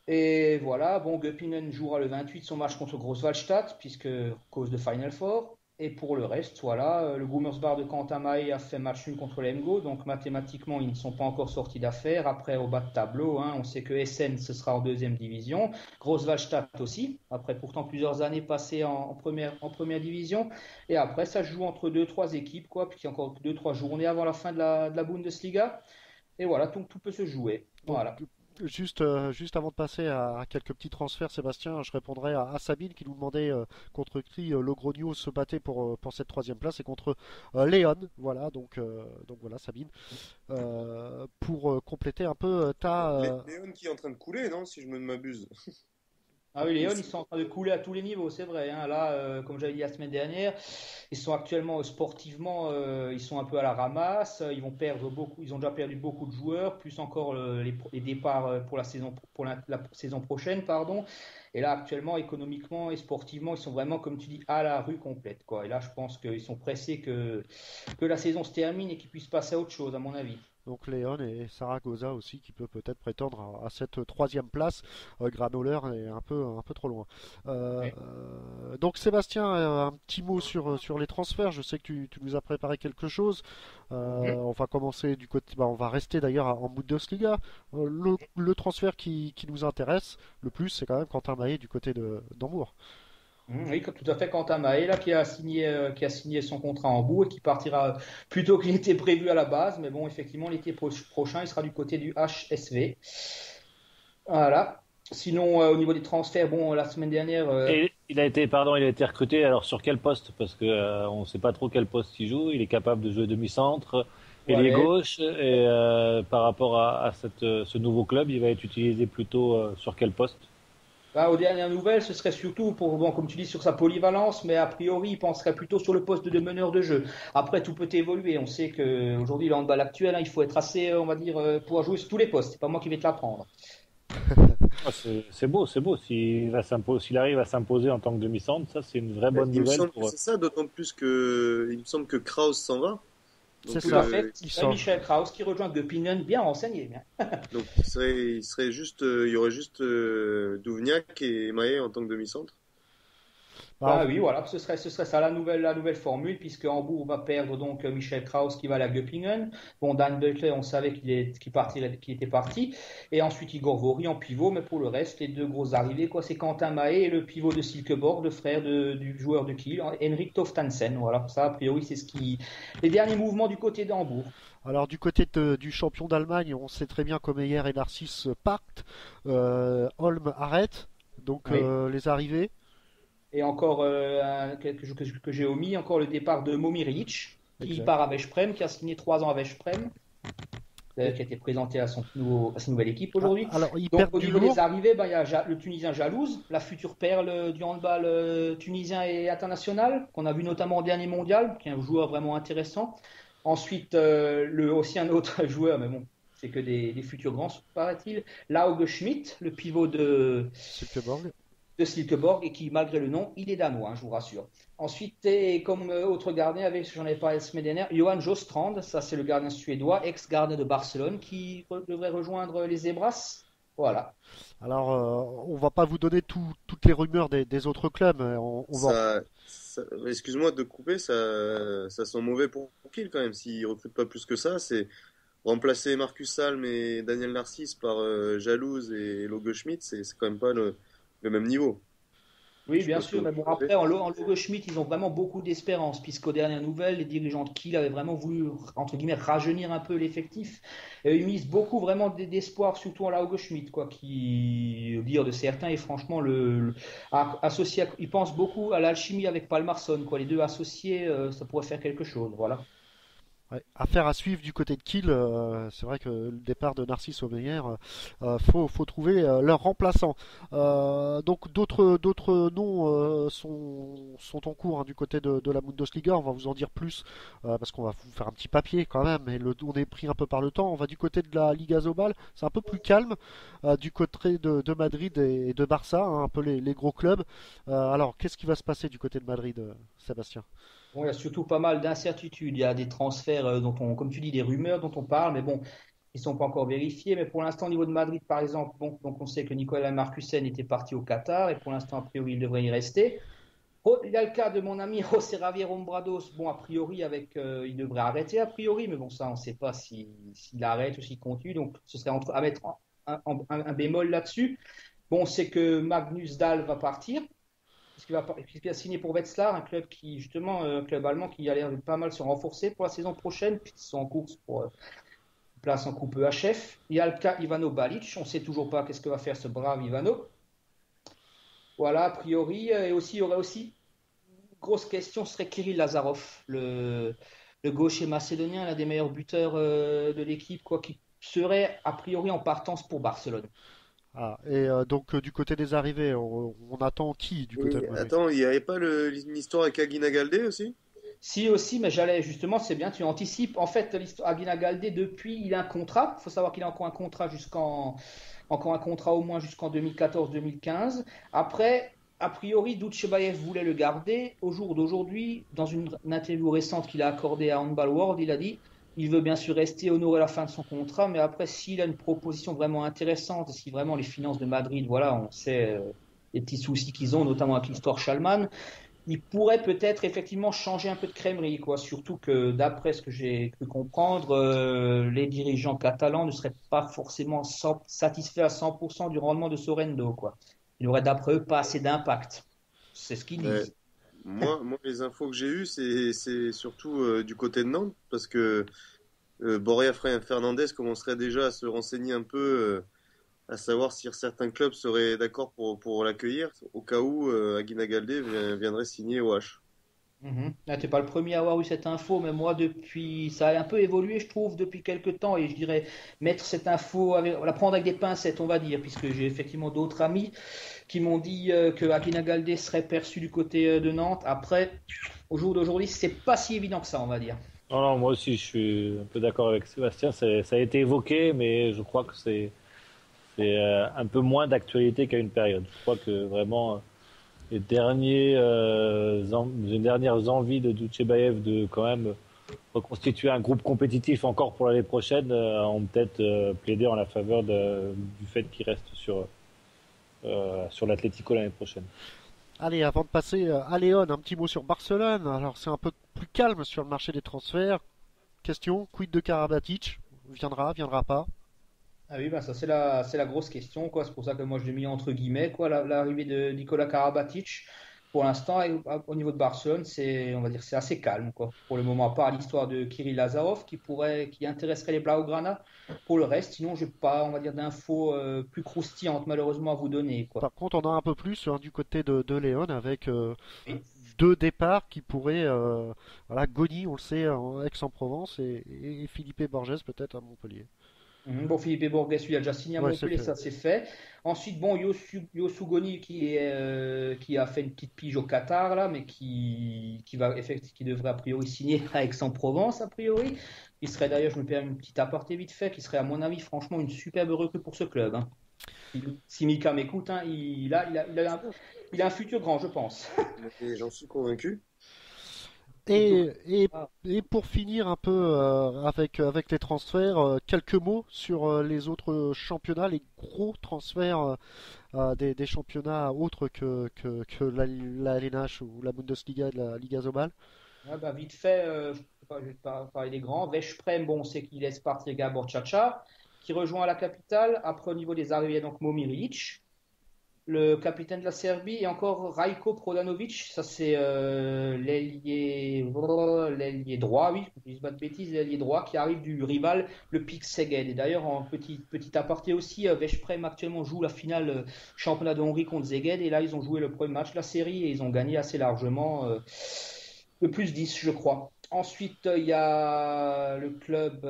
Et voilà, Göppingen jouera le 28 son match contre Großwallstadt, puisque cause de Final Four. Et pour le reste, le Gummersbach de Quentin-Maé a fait match nul contre l'Emgo, donc mathématiquement, ils ne sont pas encore sortis d'affaires. Après, au bas de tableau, on sait que Essen, ce sera en deuxième division. Großwallstadt aussi, après pourtant plusieurs années passées en première division. Et après, ça se joue entre 2-3 équipes, puis il y a encore 2-3 journées avant la fin de la Bundesliga. Et voilà, tout peut se jouer. Voilà. Juste avant de passer à quelques petits transferts, Sébastien, je répondrai à Sabine qui nous demandait contre qui Logroño se battait pour cette troisième place et contre Léon. Voilà, donc voilà Sabine. Pour compléter un peu Léon qui est en train de couler, non, si je ne m'abuse. Ah oui, Léon, ils sont en train de couler à tous les niveaux, c'est vrai. Là, comme j'avais dit la semaine dernière, ils sont actuellement sportivement, ils sont un peu à la ramasse. Ils vont perdre beaucoup. Ils ont déjà perdu beaucoup de joueurs, plus encore les départs pour la saison prochaine, pardon. Et là, actuellement, économiquement et sportivement, ils sont vraiment, comme tu dis, à la rue complète, Et là, je pense qu'ils sont pressés que la saison se termine et qu'ils puissent passer à autre chose, à mon avis. Donc Léon et Saragossa aussi qui peut peut-être prétendre à cette troisième place. Granoller est un peu trop loin. Oui. Donc Sébastien, un petit mot sur les transferts. Je sais que tu nous as préparé quelque chose. On va commencer du côté. On va rester d'ailleurs en Bundesliga. Le transfert qui nous intéresse le plus, c'est quand même Quentin Maé du côté d'Hambourg. Oui, tout à fait. Quentin Maé là, qui a signé son contrat en Hambourg et qui partira plus tôt qu'il était prévu à la base. Mais bon, effectivement, l'été prochain, il sera du côté du HSV. Voilà. Sinon, au niveau des transferts, la semaine dernière... Il a été recruté, alors sur quel poste? Parce qu'on ne sait pas trop quel poste il joue. Il est capable de jouer demi-centre, ailier gauche. Et par rapport à ce nouveau club, il va être utilisé plutôt sur quel poste? Aux dernières nouvelles, ce serait surtout comme tu dis, sur sa polyvalence, mais a priori, il penserait plutôt sur le poste de meneur de jeu. Après, tout peut évoluer. On sait qu'aujourd'hui, le handball actuel, il faut être assez, on va dire, pouvoir jouer sur tous les postes. C'est pas moi qui vais te l'apprendre. C'est beau. S'il arrive à s'imposer en tant que demi-centre, ça, c'est une vraie bonne nouvelle. C'est ça, d'autant plus qu'il me semble que Kraus s'en va. Donc, c'est ça. C'est Michel Kraus qui rejoint Göppingen, bien renseigné. Donc il y aurait juste Duvniak et Maé en tant que demi-centre. Oui, voilà, ce serait ça la nouvelle formule, puisque Hambourg va perdre donc Michel Kraus qui va à la Göppingen. Dan Butler, on savait qu'il était parti. Et ensuite Igor Vori en pivot, mais pour le reste, les deux grosses arrivées, c'est Quentin Maé et le pivot de Silkeborg, le frère du joueur de Kiel, Henrik Toftansen. Voilà, ça a priori, c'est les derniers mouvements du côté d'Hambourg. Alors du côté du champion d'Allemagne, on sait très bien qu'Omeyer et Narcisse partent. Holm arrête, donc oui. Les arrivées. Et encore quelque chose que j'ai omis, encore le départ de Momiric, qui part à Veszprém, qui a signé 3 ans à Veszprém, qui a été présenté à sa nouvelle équipe aujourd'hui. Donc au niveau des arrivées, il y a le Tunisien Jalouse, la future perle du handball tunisien et international, qu'on a vu notamment au dernier mondial, qui est un joueur vraiment intéressant. Ensuite, aussi un autre joueur, mais bon, c'est que des futurs grands, paraît-il. Lauge Schmidt, le pivot de Silkeborg, et qui, malgré le nom, il est danois, hein, je vous rassure. Ensuite, et comme autre gardien, j'en ai parlé la semaine dernière, Johan Jostrand, ça c'est le gardien suédois, ex-gardien de Barcelone, qui devrait rejoindre les Zebras. Voilà. Alors, on va pas vous donner toutes les rumeurs des autres clubs. Excuse-moi de te couper, ça sent mauvais pour Kiel quand même. S'ils recrutent pas plus que ça, c'est remplacer Marcus Salm et Daniel Narcisse par Jalouse et Lauge Schmidt, c'est quand même pas le même niveau. Oui, bien sûr, mais bon, après, en Lauge Schmidt, ils ont vraiment beaucoup d'espérance, puisqu'aux dernières nouvelles, les dirigeants de Kiel avaient vraiment voulu, entre guillemets, rajeunir un peu l'effectif. Et ils misent beaucoup vraiment d'espoir, surtout en Lauge Schmidt, quoi, qui, au dire de certains, est franchement associé ils pensent beaucoup à l'alchimie avec Palmarsson, quoi. Les deux associés, ça pourrait faire quelque chose, voilà. Ouais, affaire à suivre du côté de Kiel. C'est vrai que le départ de Narcisse Omeyer, faut trouver leur remplaçant. Donc d'autres noms sont en cours, hein, du côté de la Bundesliga. On va vous en dire plus parce qu'on va vous faire un petit papier quand même. Et on est pris un peu par le temps. On va du côté de la Liga Zobal. C'est un peu plus calme du côté de Madrid et de Barça, hein, un peu les gros clubs. Alors qu'est-ce qui va se passer du côté de Madrid, Sébastien? Bon, il y a surtout pas mal d'incertitudes. Il y a des transferts comme tu dis, des rumeurs dont on parle, mais bon, ils ne sont pas encore vérifiés. Mais pour l'instant, au niveau de Madrid, par exemple, bon, donc on sait que Nicolas Marcussen était parti au Qatar et pour l'instant, a priori, il devrait y rester. Il y a le cas de mon ami José Javier Ombrados. Bon, a priori, il devrait arrêter, a priori, mais bon, ça, on ne sait pas s'il arrête ou s'il continue. Donc, ce serait à mettre un bémol là-dessus. Bon, on sait que Magnus Dahl va partir. Puisqu'il a signé pour Wetzlar, un club un club allemand qui a l'air de pas mal se renforcer pour la saison prochaine, puisqu'ils sont en course pour place en coupe EHF. Il y a le cas Ivano Balic, on ne sait toujours pas qu'est-ce que va faire ce brave Ivano. Voilà, a priori, et aussi, il y aurait aussi une grosse question, ce serait Kirill Lazarov, le gaucher macédonien, l'un des meilleurs buteurs de l'équipe, qui serait a priori en partance pour Barcelone. Ah, et donc du côté des arrivées, on attend qui du côté de Madrid? Attends, il n'y avait pas une histoire avec Aguina Galdé aussi? Si aussi, mais justement, c'est bien, tu anticipes. En fait, l'histoire Aguina Galdé, depuis, il a un contrat. Il faut savoir qu'il a encore un contrat au moins jusqu'en 2014-2015. Après, a priori, Dutchebaev voulait le garder. Au jour d'aujourd'hui, dans une interview récente qu'il a accordée à Handball World, il a dit il veut bien sûr rester, honorer la fin de son contrat, mais après, s'il a une proposition vraiment intéressante, si vraiment les finances de Madrid, voilà, on sait les petits soucis qu'ils ont, notamment avec l'histoire Schalman, il pourrait peut-être effectivement changer un peu de crèmerie, quoi. Surtout que d'après ce que j'ai pu comprendre, les dirigeants catalans ne seraient pas forcément satisfaits à 100% du rendement de Sorrento, quoi. Il n'aurait d'après eux pas assez d'impact. C'est ce qu'ils disent. Moi, les infos que j'ai eues, c'est surtout du côté de Nantes, parce que Borja Fernandez commencerait déjà à se renseigner un peu, à savoir si certains clubs seraient d'accord pour l'accueillir, au cas où Aguina Galdé viendrait signer au H. Là, t'es pas le premier à avoir eu cette info, mais moi, ça a un peu évolué, je trouve, depuis quelques temps, et je dirais mettre cette info, la prendre avec des pincettes, on va dire, puisque j'ai effectivement d'autres amis qui m'ont dit que Aguina Galdé serait perçu du côté de Nantes. Après, au jour d'aujourd'hui, c'est pas si évident que ça, on va dire. Non, moi aussi, je suis un peu d'accord avec Sébastien. Ça a été évoqué, mais je crois que c'est un peu moins d'actualité qu'à une période. Je crois que vraiment les dernières envies de Dutchebaev de quand même reconstituer un groupe compétitif encore pour l'année prochaine ont peut-être plaidé en la faveur du fait qu'il reste sur l'Atlético l'année prochaine. Allez, avant de passer à Léon, un petit mot sur Barcelone. Alors c'est un peu plus calme sur le marché des transferts. Question, quid de Karabatic? Viendra pas? Ah oui, ça c'est la grosse question, quoi. C'est pour ça que moi je l'ai mis entre guillemets, quoi, l'arrivée de Nikola Karabatic. Pour l'instant, au niveau de Barcelone, on va dire c'est assez calme, quoi. Pour le moment, à part l'histoire de Kirill Lazarov qui intéresserait les Blaugrana. Pour le reste, sinon j'ai pas, on va dire, d'infos plus croustillantes malheureusement à vous donner, quoi. Par contre, on a un peu plus du côté de Léon avec deux départs qui pourraient, Goni, on le sait, en Aix-en-Provence et Philippe Borges peut-être à Montpellier. Bon, Philippe Bourgues, il a déjà signé à Montpellier, ça c'est fait. Ensuite, bon, Yosu Goni qui a fait une petite pige au Qatar, là, mais qui devrait a priori signer à Aix-en-Provence, a priori. Il serait d'ailleurs, je me permets une petite aparté vite fait, qui serait à mon avis, franchement, une superbe recrue pour ce club. Hein. Si Mika m'écoute, hein, il a un futur grand, je pense. Et j'en suis convaincu. Et pour finir un peu avec les transferts, quelques mots sur les autres championnats, les gros transferts des championnats autres que la LNH ou la Bundesliga et la Liga Zobal. Vite fait, je vais pas parler des grands. Veszprém, bon, on sait qu'il laisse partir Gabor Čača, qui rejoint la capitale. Après, au niveau des arrivées, donc Momir Ilić, le capitaine de la Serbie, et encore Rajko Prodanović, ça c'est l'ailier droit, oui, je ne dis pas de bêtises, l'ailier droit qui arrive du rival, le PIK Szeged. Et d'ailleurs, en petit aparté aussi, Veszprém actuellement joue la finale championnat de Hongrie contre Szeged, et là ils ont joué le premier match de la série et ils ont gagné assez largement, de plus 10 je crois. Ensuite, il y a le club,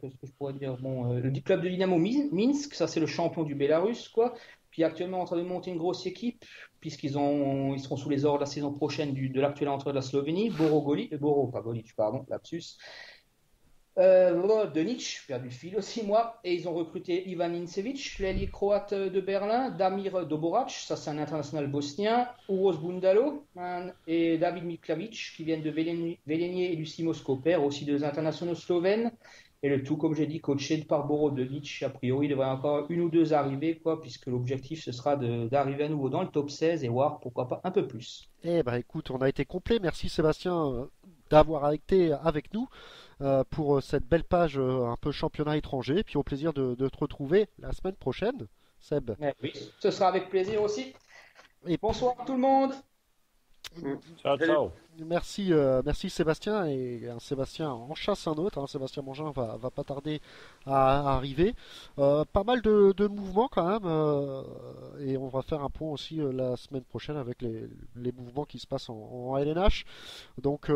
qu'est-ce que je pourrais dire, le club de Dynamo Minsk, ça c'est le champion du Bélarus, quoi. Qui est actuellement en train de monter une grosse équipe, puisqu'ils seront sous les ordres la saison prochaine de l'actuel entraîneur de la Slovénie, Denic, perdu le fil aussi moi, et ils ont recruté Ivan Incevic, l'ailier croate de Berlin, Damir Doborac, ça c'est un international bosnien, Uroš Bundalo et David Miklavic qui viennent de Velenje et du Simo Koper, aussi deux internationaux slovènes. Et le tout, comme j'ai dit, coaché par Borodovic. A priori, il devrait encore une ou deux arriver, quoi, puisque l'objectif, ce sera d'arriver à nouveau dans le top 16 et voir, pourquoi pas, un peu plus. Eh ben, écoute, on a été complet. Merci Sébastien d'avoir été avec nous pour cette belle page un peu championnat étranger. Puis au plaisir de te retrouver la semaine prochaine, Seb. Oui, ce sera avec plaisir aussi. Et bonsoir tout le monde. Ciao. Merci Sébastien, et Sébastien en chasse un autre, Sébastien Mangin va pas tarder à arriver. Pas mal de mouvements quand même, et on va faire un point aussi la semaine prochaine avec les mouvements qui se passent en LNH. Donc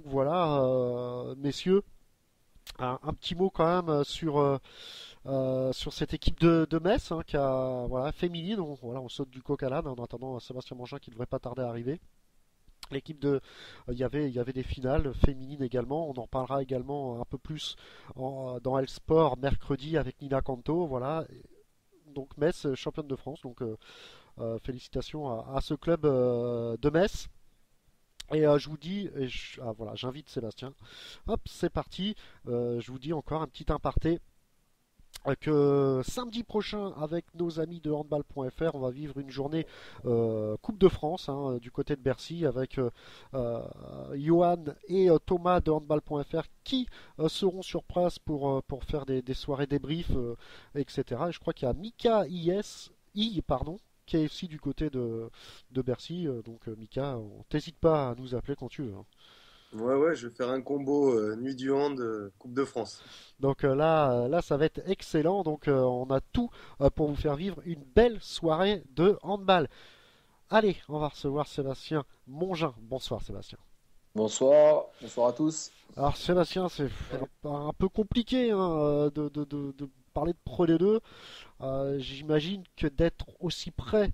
voilà, messieurs, un petit mot quand même sur cette équipe de Metz qui a féminine. On saute du coq à l'âne en attendant Sébastien Mangin qui devrait pas tarder à arriver. L'équipe il y avait des finales féminines également. On en parlera également un peu plus dans El Sport mercredi avec Nina Canto. Voilà. Donc Metz championne de France. Donc félicitations à ce club de Metz. Et je vous dis, j'invite Sébastien. Hop, c'est parti. Je vous dis encore un petit aparté. Que samedi prochain, avec nos amis de handball.fr, on va vivre une journée Coupe de France du côté de Bercy avec Johan et Thomas de handball.fr qui seront sur place pour faire des soirées débrief, etc. Et je crois qu'il y a Mika qui est aussi du côté de Bercy. Donc Mika, t'hésites pas à nous appeler quand tu veux. Ouais, je vais faire un combo Nuit du Hand, Coupe de France. Donc là, ça va être excellent. Donc on a tout pour vous faire vivre une belle soirée de handball. Allez, on va recevoir Sébastien Mongin. Bonsoir Sébastien. Bonsoir à tous. Alors Sébastien, c'est un peu compliqué de parler de Pro D2. J'imagine que d'être aussi près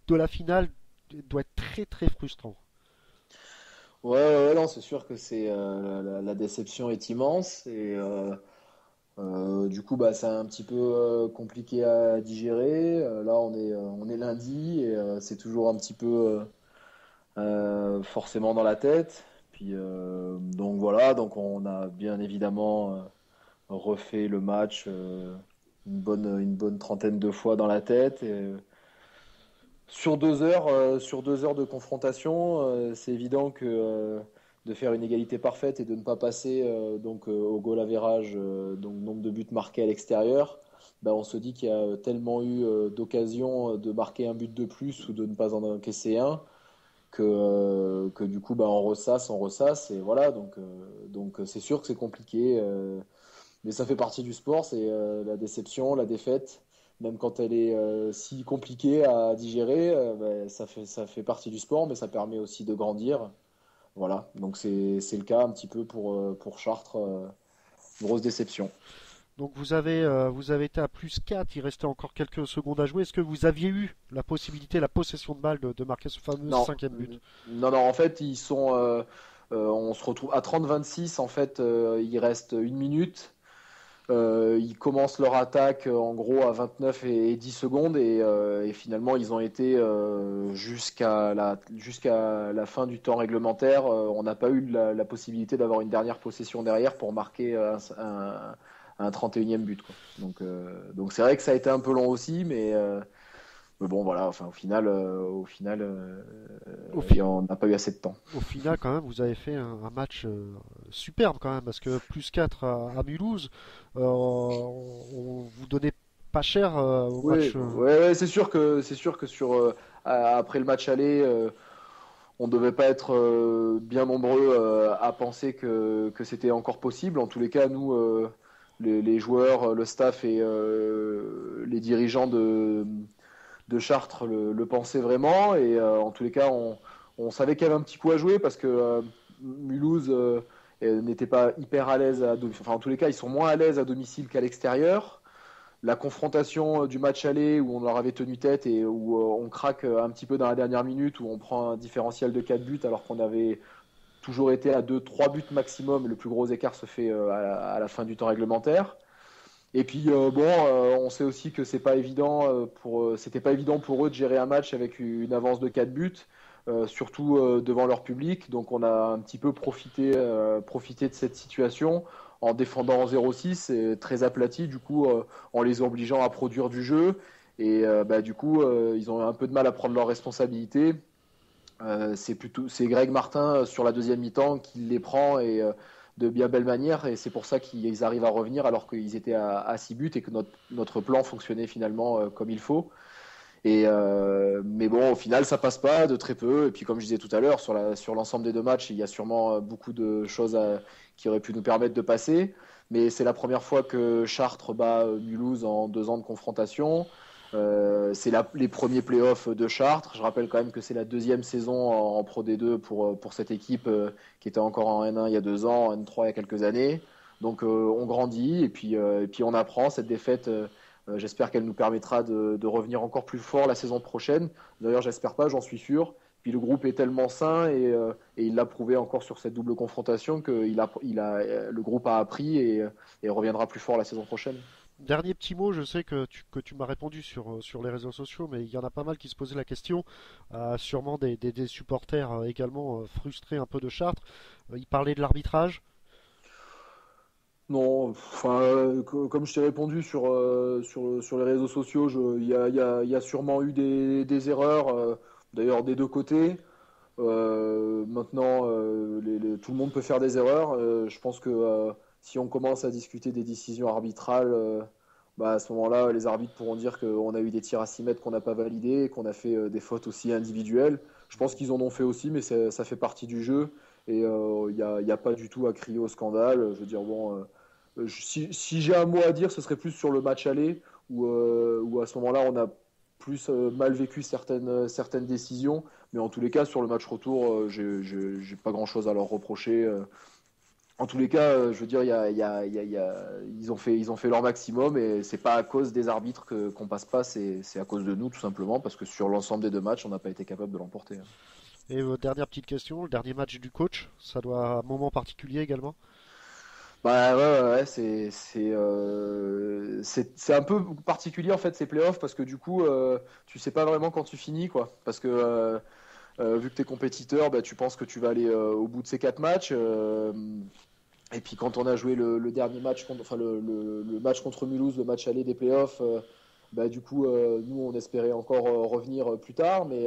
de la finale doit être très très frustrant. Ouais, non, c'est sûr que la déception est immense et du coup c'est un petit peu compliqué à digérer. Là on est lundi et c'est toujours un petit peu forcément dans la tête. Puis donc on a bien évidemment refait le match une bonne trentaine de fois dans la tête. Sur 2 heures de confrontation, c'est évident que de faire une égalité parfaite et de ne pas passer au goal average, donc nombre de buts marqués à l'extérieur, on se dit qu'il y a tellement eu d'occasions de marquer un but de plus ou de ne pas en encaisser un que du coup on ressasse et voilà, donc c'est sûr que c'est compliqué, mais ça fait partie du sport, c'est la déception, la défaite. Même quand elle est si compliquée à digérer, ça fait partie du sport, mais ça permet aussi de grandir. Voilà, donc c'est le cas un petit peu pour Chartres, grosse déception. Donc vous avez été à plus 4, il restait encore quelques secondes à jouer. Est-ce que vous aviez eu la possibilité, la possession de balle de marquer ce fameux 5e but? Non, en fait, on se retrouve à 30-26, en fait, il reste 1 minute. Ils commencent leur attaque en gros à 29 et 10 secondes et finalement ils ont été jusqu'à la fin du temps réglementaire. On n'a pas eu la possibilité d'avoir une dernière possession derrière pour marquer un 31e but, quoi. Donc c'est vrai que ça a été un peu long aussi, mais bon voilà, enfin au final on n'a pas eu assez de temps. Au final, quand même, vous avez fait un match superbe quand même, parce que plus 4 à Mulhouse, on vous donnait pas cher au match. Ouais, c'est sûr que après le match aller, on devait pas être bien nombreux à penser que c'était encore possible. En tous les cas, nous, les joueurs, le staff et les dirigeants de Chartres le pensaient vraiment, et en tous les cas on savait qu'il y avait un petit coup à jouer parce que Mulhouse n'était pas hyper à l'aise à domicile. Enfin, en tous les cas, ils sont moins à l'aise à domicile qu'à l'extérieur. La confrontation du match aller où on leur avait tenu tête et où on craque un petit peu dans la dernière minute, où on prend un différentiel de 4 buts alors qu'on avait toujours été à 2-3 buts maximum. Le plus gros écart se fait à la fin du temps réglementaire. Et puis on sait aussi que c'était pas évident pour eux de gérer un match avec une avance de 4 buts, surtout devant leur public. Donc on a un petit peu profité de cette situation en défendant en 0-6 et très aplati, du coup en les obligeant à produire du jeu. Et du coup ils ont un peu de mal à prendre leurs responsabilités. C'est Greg Martin sur la deuxième mi-temps qui les prend et de bien belle manière, et c'est pour ça qu'ils arrivent à revenir alors qu'ils étaient à 6 buts et que notre plan fonctionnait finalement comme il faut. Mais bon, au final ça passe pas de très peu, et puis comme je disais tout à l'heure, sur l'ensemble des deux matchs il y a sûrement beaucoup de choses qui auraient pu nous permettre de passer, mais c'est la première fois que Chartres bat Mulhouse en 2 ans de confrontation. C'est les premiers playoffs de Chartres. Je rappelle quand même que c'est la 2e saison en Pro D2 pour cette équipe qui était encore en N1 il y a 2 ans, en N3 il y a quelques années. Donc on grandit et puis on apprend. Cette défaite, j'espère qu'elle nous permettra de revenir encore plus fort la saison prochaine. D'ailleurs, j'espère pas, j'en suis sûr. Puis le groupe est tellement sain et il l'a prouvé encore sur cette double confrontation que le groupe a appris et reviendra plus fort la saison prochaine. Dernier petit mot, je sais que tu m'as répondu sur les réseaux sociaux, mais il y en a pas mal qui se posaient la question, sûrement des supporters également frustrés un peu de Chartres. Ils parlaient de l'arbitrage. Non, enfin, comme je t'ai répondu sur les réseaux sociaux, il y a sûrement eu des erreurs, d'ailleurs des deux côtés. Maintenant, tout le monde peut faire des erreurs. Je pense que si on commence à discuter des décisions arbitrales, à ce moment-là, les arbitres pourront dire qu'on a eu des tirs à 6 mètres qu'on n'a pas validés, qu'on a fait des fautes aussi individuelles. Je pense qu'ils en ont fait aussi, mais ça fait partie du jeu. Et il n'y a pas du tout à crier au scandale. Je veux dire, bon, si j'ai un mot à dire, ce serait plus sur le match aller, où à ce moment-là, on a plus mal vécu certaines décisions. Mais en tous les cas, sur le match retour, j'ai pas grand-chose à leur reprocher. En tous les cas, je veux dire, ils ont fait leur maximum et c'est pas à cause des arbitres qu'on passe pas, c'est à cause de nous tout simplement, parce que sur l'ensemble des 2 matchs, on n'a pas été capable de l'emporter. Et dernière petite question, le dernier match du coach, ça doit à un moment particulier également? Ouais, c'est un peu particulier en fait ces playoffs, parce que du coup, tu sais pas vraiment quand tu finis, quoi, parce que vu que tu es compétiteur, tu penses que tu vas aller au bout de ces 4 matchs. Et puis quand on a joué le dernier match, le match contre Mulhouse, le match aller des playoffs, du coup, nous on espérait encore revenir plus tard, mais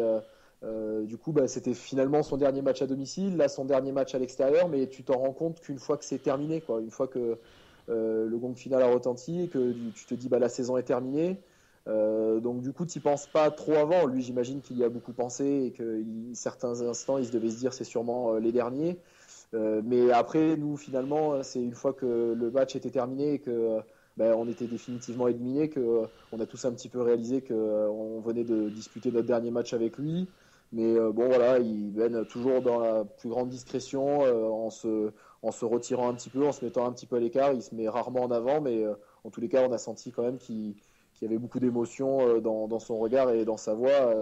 du coup c'était finalement son dernier match à domicile, là son dernier match à l'extérieur, mais tu t'en rends compte qu'une fois que c'est terminé, quoi, une fois que le gong final a retenti et que tu te dis la saison est terminée. Donc du coup tu n'y penses pas trop avant. Lui, j'imagine qu'il y a beaucoup pensé et que certains instants il se devait se dire c'est sûrement les derniers, mais après nous finalement c'est une fois que le match était terminé et que on était définitivement éliminé, que on a tous un petit peu réalisé que on venait de disputer notre dernier match avec lui. Mais bon voilà, il mène toujours dans la plus grande discrétion, en se retirant un petit peu, en se mettant un petit peu à l'écart. Il se met rarement en avant, mais en tous les cas, on a senti quand même qu'il y avait beaucoup d'émotions dans son regard et dans sa voix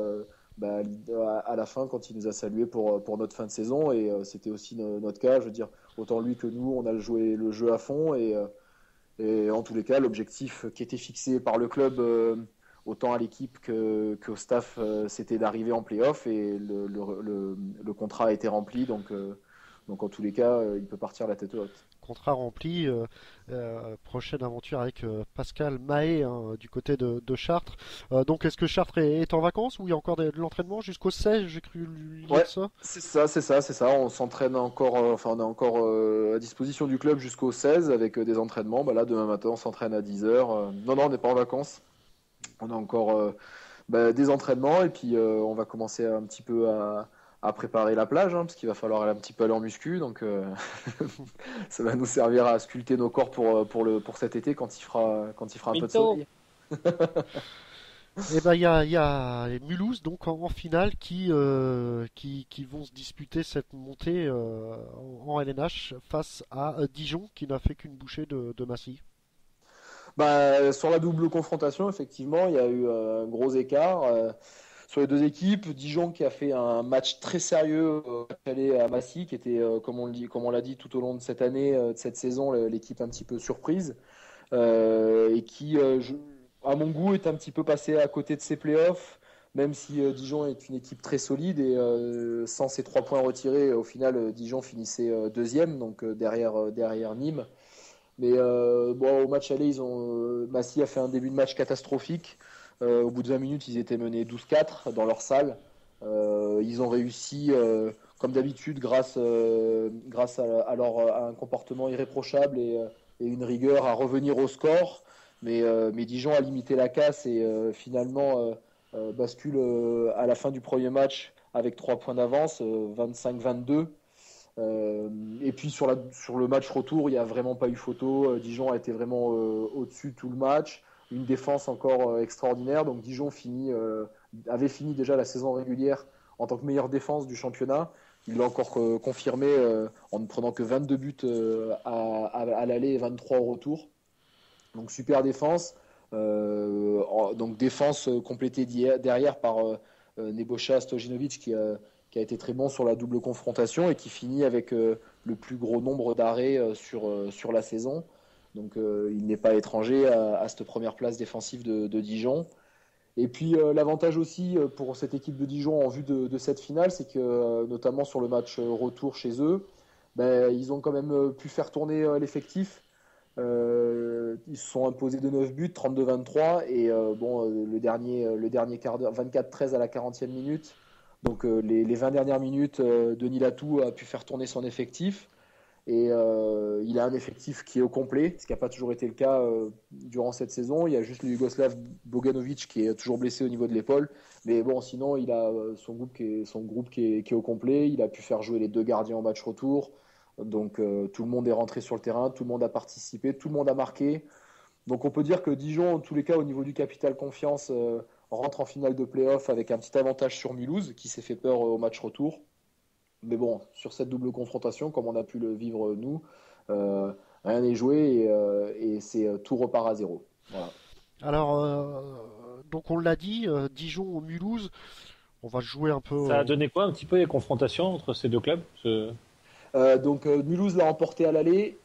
à la fin quand il nous a salué pour notre fin de saison. Et c'était aussi notre cas. Je veux dire, autant lui que nous, on a joué le jeu à fond. Et en tous les cas, l'objectif qui était fixé par le club, autant à l'équipe qu'au staff, c'était d'arriver en play-off. Et le contrat a été rempli. Donc en tous les cas, il peut partir la tête haute. Contrat rempli, prochaine aventure avec Pascal Mahé du côté de Chartres. Donc est-ce que Chartres est en vacances ou il y a encore de l'entraînement jusqu'au 16? J'ai cru lire ça. C'est ça. On s'entraîne encore, on est encore à disposition du club jusqu'au 16 avec des entraînements. Là, demain matin, on s'entraîne à 10h. Non, on n'est pas en vacances. On a encore des entraînements et puis on va commencer un petit peu à préparer la plage, parce qu'il va falloir aller un petit peu aller en muscu, donc ça va nous servir à sculpter nos corps pour cet été quand il fera un peu de soleil. Et il y a Mulhouse donc en finale qui vont se disputer cette montée en LNH face à Dijon qui n'a fait qu'une bouchée de Massy. Sur la double confrontation, effectivement, il y a eu un gros écart. Sur les deux équipes, Dijon qui a fait un match très sérieux aller à Massy, qui était, comme on l'a dit tout au long de cette année, de cette saison, l'équipe un petit peu surprise, et qui, à mon goût, est un petit peu passé à côté de ses playoffs, même si Dijon est une équipe très solide, et sans ces 3 points retirés, au final, Dijon finissait deuxième, donc derrière Nîmes. Mais au match aller, Massy a fait un début de match catastrophique. Au bout de 20 minutes, ils étaient menés 12-4 dans leur salle. Ils ont réussi, comme d'habitude, grâce à un comportement irréprochable et une rigueur, à revenir au score. Mais Dijon a limité la casse et finalement bascule à la fin du premier match avec 3 points d'avance, 25-22. Et puis sur le match retour, il n'y a vraiment pas eu photo. Dijon a été vraiment au-dessus tout le match. Une défense encore extraordinaire. Donc Dijon avait fini déjà la saison régulière en tant que meilleure défense du championnat. Il l'a encore confirmé en ne prenant que 22 buts à l'aller et 23 au retour. Donc super défense. Donc défense complétée derrière par Nebojša Stojinovic qui a été très bon sur la double confrontation et qui finit avec le plus gros nombre d'arrêts sur la saison. Donc il n'est pas étranger à cette première place défensive de Dijon. Et puis l'avantage aussi pour cette équipe de Dijon en vue de cette finale, c'est que notamment sur le match retour chez eux, ils ont quand même pu faire tourner l'effectif. Ils se sont imposés de 9 buts, 32-23, et le dernier quart d'heure, 24-13 à la 40e minute. Donc les 20 dernières minutes, Denis Latou a pu faire tourner son effectif. Et il a un effectif qui est au complet, ce qui n'a pas toujours été le cas durant cette saison. Il y a juste le Yougoslav Boganovic qui est toujours blessé au niveau de l'épaule. Mais bon, sinon, il a son groupe qui est au complet. Il a pu faire jouer les 2 gardiens au match retour. Donc tout le monde est rentré sur le terrain, tout le monde a participé, tout le monde a marqué. Donc on peut dire que Dijon, en tous les cas, au niveau du capital confiance, rentre en finale de play-off avec un petit avantage sur Mulhouse, qui s'est fait peur au match retour. Mais bon, sur cette double confrontation, comme on a pu le vivre nous, rien n'est joué et c'est tout repart à zéro. Voilà. Alors, donc on l'a dit, Dijon au Mulhouse, on va jouer un peu. Ça a donné quoi un petit peu les confrontations entre ces deux clubs? Donc Mulhouse l'a emporté à l'aller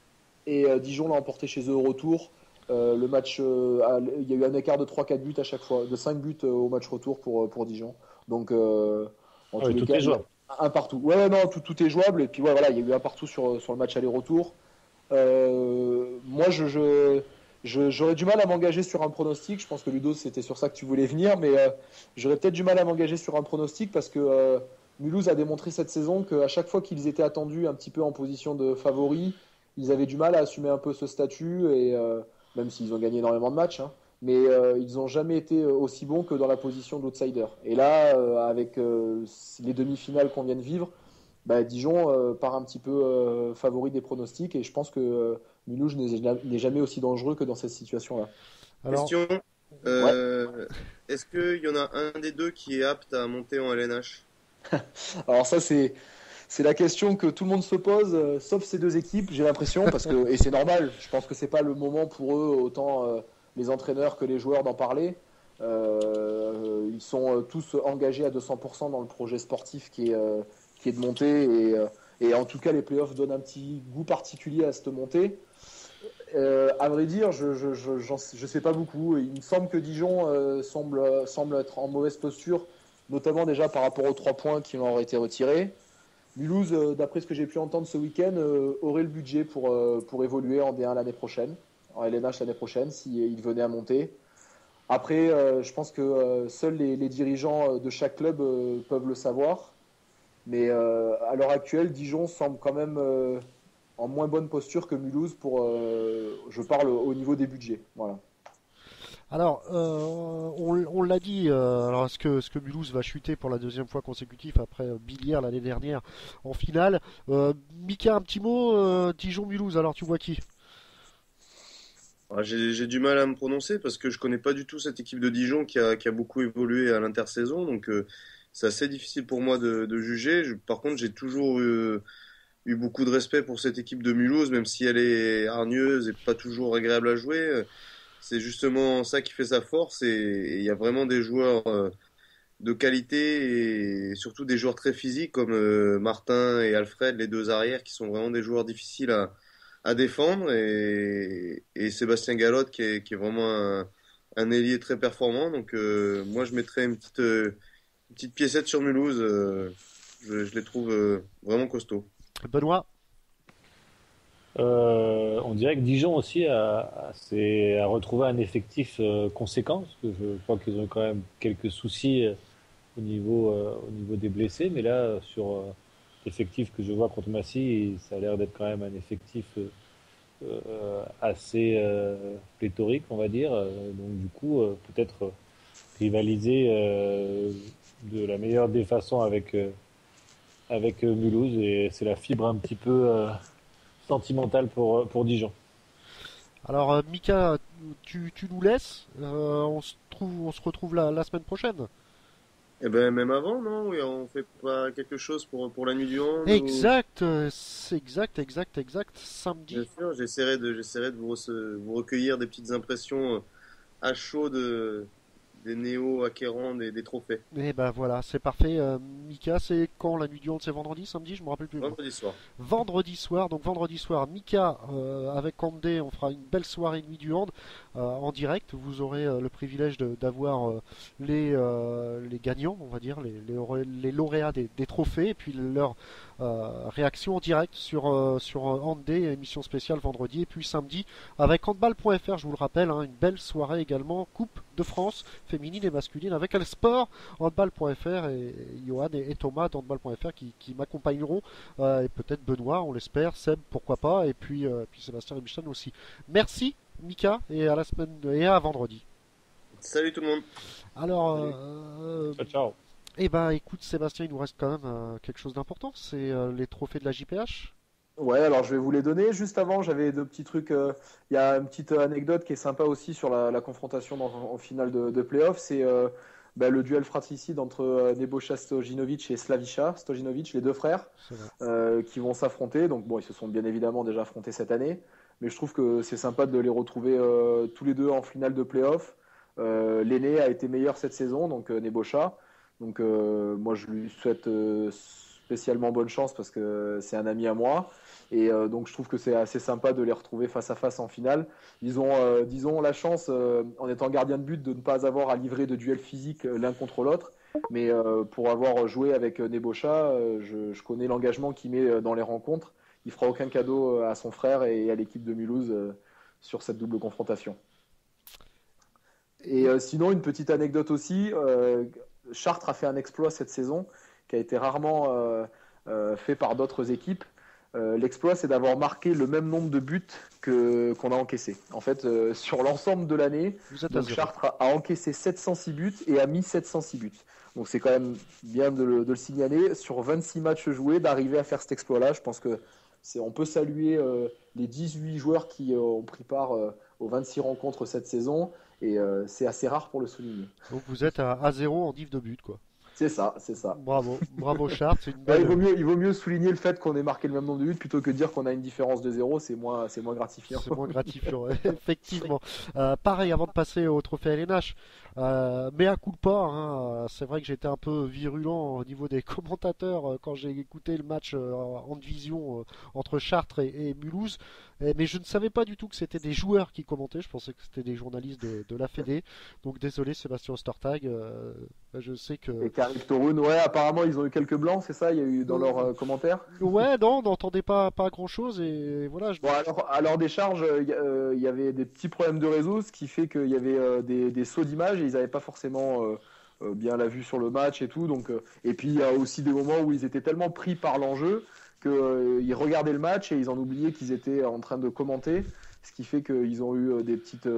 et Dijon l'a emporté chez eux au retour. Le match, il y a eu un écart de 3-4 buts à chaque fois, de 5 buts au match retour pour Dijon. Donc en tous les cas, est jouable. Un partout. Ouais, non, tout est jouable. Et puis voilà, il y a eu un partout sur le match aller-retour. Moi, j'aurais du mal à m'engager sur un pronostic. Je pense que Ludo, c'était sur ça que tu voulais venir, mais j'aurais peut-être du mal à m'engager sur un pronostic parce que Mulhouse a démontré cette saison qu'à chaque fois qu'ils étaient attendus un petit peu en position de favori, ils avaient du mal à assumer un peu ce statut, et même s'ils ont gagné énormément de matchs, mais ils n'ont jamais été aussi bons que dans la position d'outsider. Et là, avec les demi-finales qu'on vient de vivre, Dijon part un petit peu favori des pronostics, et je pense que Mulhouse n'est jamais aussi dangereux que dans cette situation-là. Alors... Question, est-ce qu'il y en a un des deux qui est apte à monter en LNH? Alors ça, c'est C'est la question que tout le monde se pose, sauf ces deux équipes, j'ai l'impression, et c'est normal. Je pense que c'est pas le moment pour eux, autant les entraîneurs que les joueurs, d'en parler. Ils sont tous engagés à 200% dans le projet sportif qui est de monter, et en tout cas les playoffs donnent un petit goût particulier à cette montée. À vrai dire, je sais pas beaucoup. Il me semble que Dijon semble être en mauvaise posture, notamment déjà par rapport aux 3 points qui leur ont été retirés. Mulhouse, d'après ce que j'ai pu entendre ce week-end, aurait le budget pour évoluer en D1 l'année prochaine, en LNH l'année prochaine, s'il venait à monter. Après, je pense que seuls les dirigeants de chaque club peuvent le savoir. Mais à l'heure actuelle, Dijon semble quand même en moins bonne posture que Mulhouse je parle au niveau des budgets. Voilà. Alors, on l'a dit, alors est-ce que Mulhouse va chuter pour la 2e fois consécutive après Billière l'année dernière en finale? Mika, un petit mot, Dijon-Mulhouse, alors tu vois qui? J'ai du mal à me prononcer parce que je connais pas du tout cette équipe de Dijon qui a beaucoup évolué à l'intersaison, donc c'est assez difficile pour moi de juger. Par contre, j'ai toujours eu beaucoup de respect pour cette équipe de Mulhouse, même si elle est hargneuse et pas toujours agréable à jouer. C'est justement ça qui fait sa force, et il y a vraiment des joueurs de qualité, et surtout des joueurs très physiques comme Martin et Alfred, les 2 arrières, qui sont vraiment des joueurs difficiles à défendre, et Sébastien Galotte qui est vraiment un ailier très performant. Donc moi je mettrais une petite piécette sur Mulhouse. Je les trouve vraiment costauds. Benoît? On dirait que Dijon aussi a retrouvé un effectif conséquent, parce que je crois qu'ils ont quand même quelques soucis au niveau des blessés, mais là sur l'effectif que je vois contre Massy, ça a l'air d'être quand même un effectif assez pléthorique, on va dire. Donc du coup, peut-être rivaliser de la meilleure des façons avec Mulhouse, et c'est la fibre un petit peu sentimentale pour Dijon. Alors Mika, tu nous laisses, on se retrouve la semaine prochaine. Eh ben même avant, non? Oui, on fait pas quelque chose pour la nuit du hand? Exact, c'est exact. Samedi. Bien sûr, j'essaierai de vous recueillir des petites impressions à chaud des néo-acquérants des trophées. Et ben voilà, c'est parfait. Mika, c'est quand la nuit du hand? C'est vendredi, samedi? Je me rappelle plus. Vendredi soir. Donc vendredi soir, Mika avec Andé, on fera une belle soirée nuit du hand en direct. Vous aurez le privilège d'avoir les gagnants, on va dire, les lauréats des trophées, et puis leur réaction en direct sur Andé, émission spéciale vendredi, et puis samedi avec handball.fr, je vous le rappelle, une belle soirée également, Coupe de France féminine et masculine avec El Sport, handball.fr, et Johan et Thomas d'handball.fr qui m'accompagneront, et peut-être Benoît, on l'espère, Seb, pourquoi pas, et puis Sébastien et Michel aussi. Merci Mika, et à la semaine et à vendredi. Salut tout le monde. Alors ciao. Eh ben écoute Sébastien, il nous reste quand même quelque chose d'important, c'est les trophées de la JPH. Ouais, alors je vais vous les donner. Juste avant, j'avais 2 petits trucs. Il y a une petite anecdote qui est sympa aussi sur la confrontation en finale de play-off. C'est le duel fratricide entre Nebojša Stojinovic et Slaviša Stojinovic, les 2 frères, qui vont s'affronter. Donc bon, ils se sont bien évidemment déjà affrontés cette année, mais je trouve que c'est sympa de les retrouver tous les 2 en finale de play-off. L'aîné a été meilleur cette saison, donc Nebojša. Donc moi je lui souhaite spécialement bonne chance parce que c'est un ami à moi, et donc je trouve que c'est assez sympa de les retrouver face à face en finale. Ils ont disons la chance en étant gardien de but de ne pas avoir à livrer de duel physique l'un contre l'autre, mais pour avoir joué avec Nebojša, je connais l'engagement qu'il met dans les rencontres. Il fera aucun cadeau à son frère et à l'équipe de Mulhouse sur cette double confrontation. Et sinon, une petite anecdote aussi, Chartres a fait un exploit cette saison qui a été rarement fait par d'autres équipes. L'exploit, c'est d'avoir marqué le même nombre de buts qu'on a encaissé. En fait, sur l'ensemble de l'année, Chartres a encaissé 706 buts et a mis 706 buts. Donc c'est quand même bien de le signaler. Sur 26 matchs joués, d'arriver à faire cet exploit-là, je pense que on peut saluer les 18 joueurs qui ont pris part aux 26 rencontres cette saison, et c'est assez rare pour le souligner. Donc vous êtes à 0 en div de but, quoi. C'est ça, c'est ça. Bravo Chartres, c'est une Ouais, belle... il vaut mieux souligner le fait qu'on ait marqué le même nombre de buts plutôt que de dire qu'on a une différence de 0, c'est moins gratifiant. C'est moins gratifiant, effectivement. Pareil, avant de passer au trophée LNH, mea culpa, hein, c'est vrai que j'étais un peu virulent au niveau des commentateurs quand j'ai écouté le match en division entre Chartres et Mulhouse, mais je ne savais pas du tout que c'était des joueurs qui commentaient, je pensais que c'était des journalistes de la Fédé, donc désolé Sébastien Ostertag, je sais que... Et Karim Toroun, ouais, apparemment ils ont eu quelques blancs, c'est ça, il y a eu dans leurs commentaires. Ouais, non, on n'entendait pas grand-chose et voilà. Bon, alors, à leur décharge, il y avait des petits problèmes de réseau, ce qui fait qu'il y avait des sauts d'image et ils n'avaient pas forcément bien la vue sur le match et tout. Donc, et puis il y a aussi des moments où ils étaient tellement pris par l'enjeu qu'ils regardaient le match et ils en oubliaient qu'ils étaient en train de commenter. Ce qui fait qu'ils ont eu des petites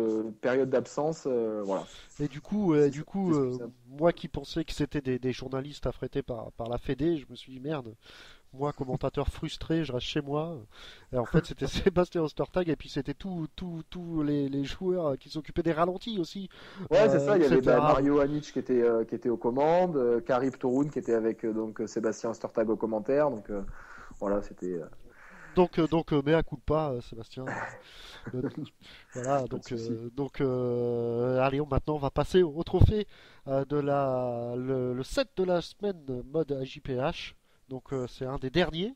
périodes d'absence, voilà. Et du coup, moi qui pensais que c'était des journalistes affrétés par la Fédé, je me suis dit merde, moi commentateur frustré, je reste chez moi. Et en fait, c'était Sébastien Ostertag et puis c'était tous les joueurs qui s'occupaient des ralentis aussi. Ouais, c'est ça. Il y avait etc. Mario Anic qui était aux commandes, Karim Toroun qui était avec donc Sébastien Ostertag aux commentaires. Donc voilà, c'était. Donc mea culpa, Sébastien. Voilà, donc allez, maintenant on va passer au trophée de le set de la semaine mode AJPH. Donc c'est un des derniers.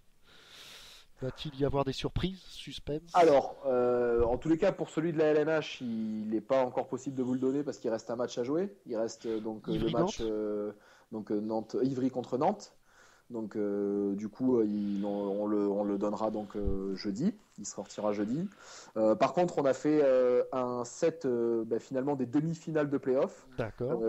Va-t-il y avoir des surprises, suspense? Alors, en tous les cas, pour celui de la LNH, il n'est pas encore possible de vous le donner parce qu'il reste un match à jouer. Il reste donc le match Nantes, Ivry contre Nantes. Donc du coup, on le donnera donc jeudi. Il sortira jeudi. Par contre, on a fait un set finalement des demi-finales de play-off. D'accord.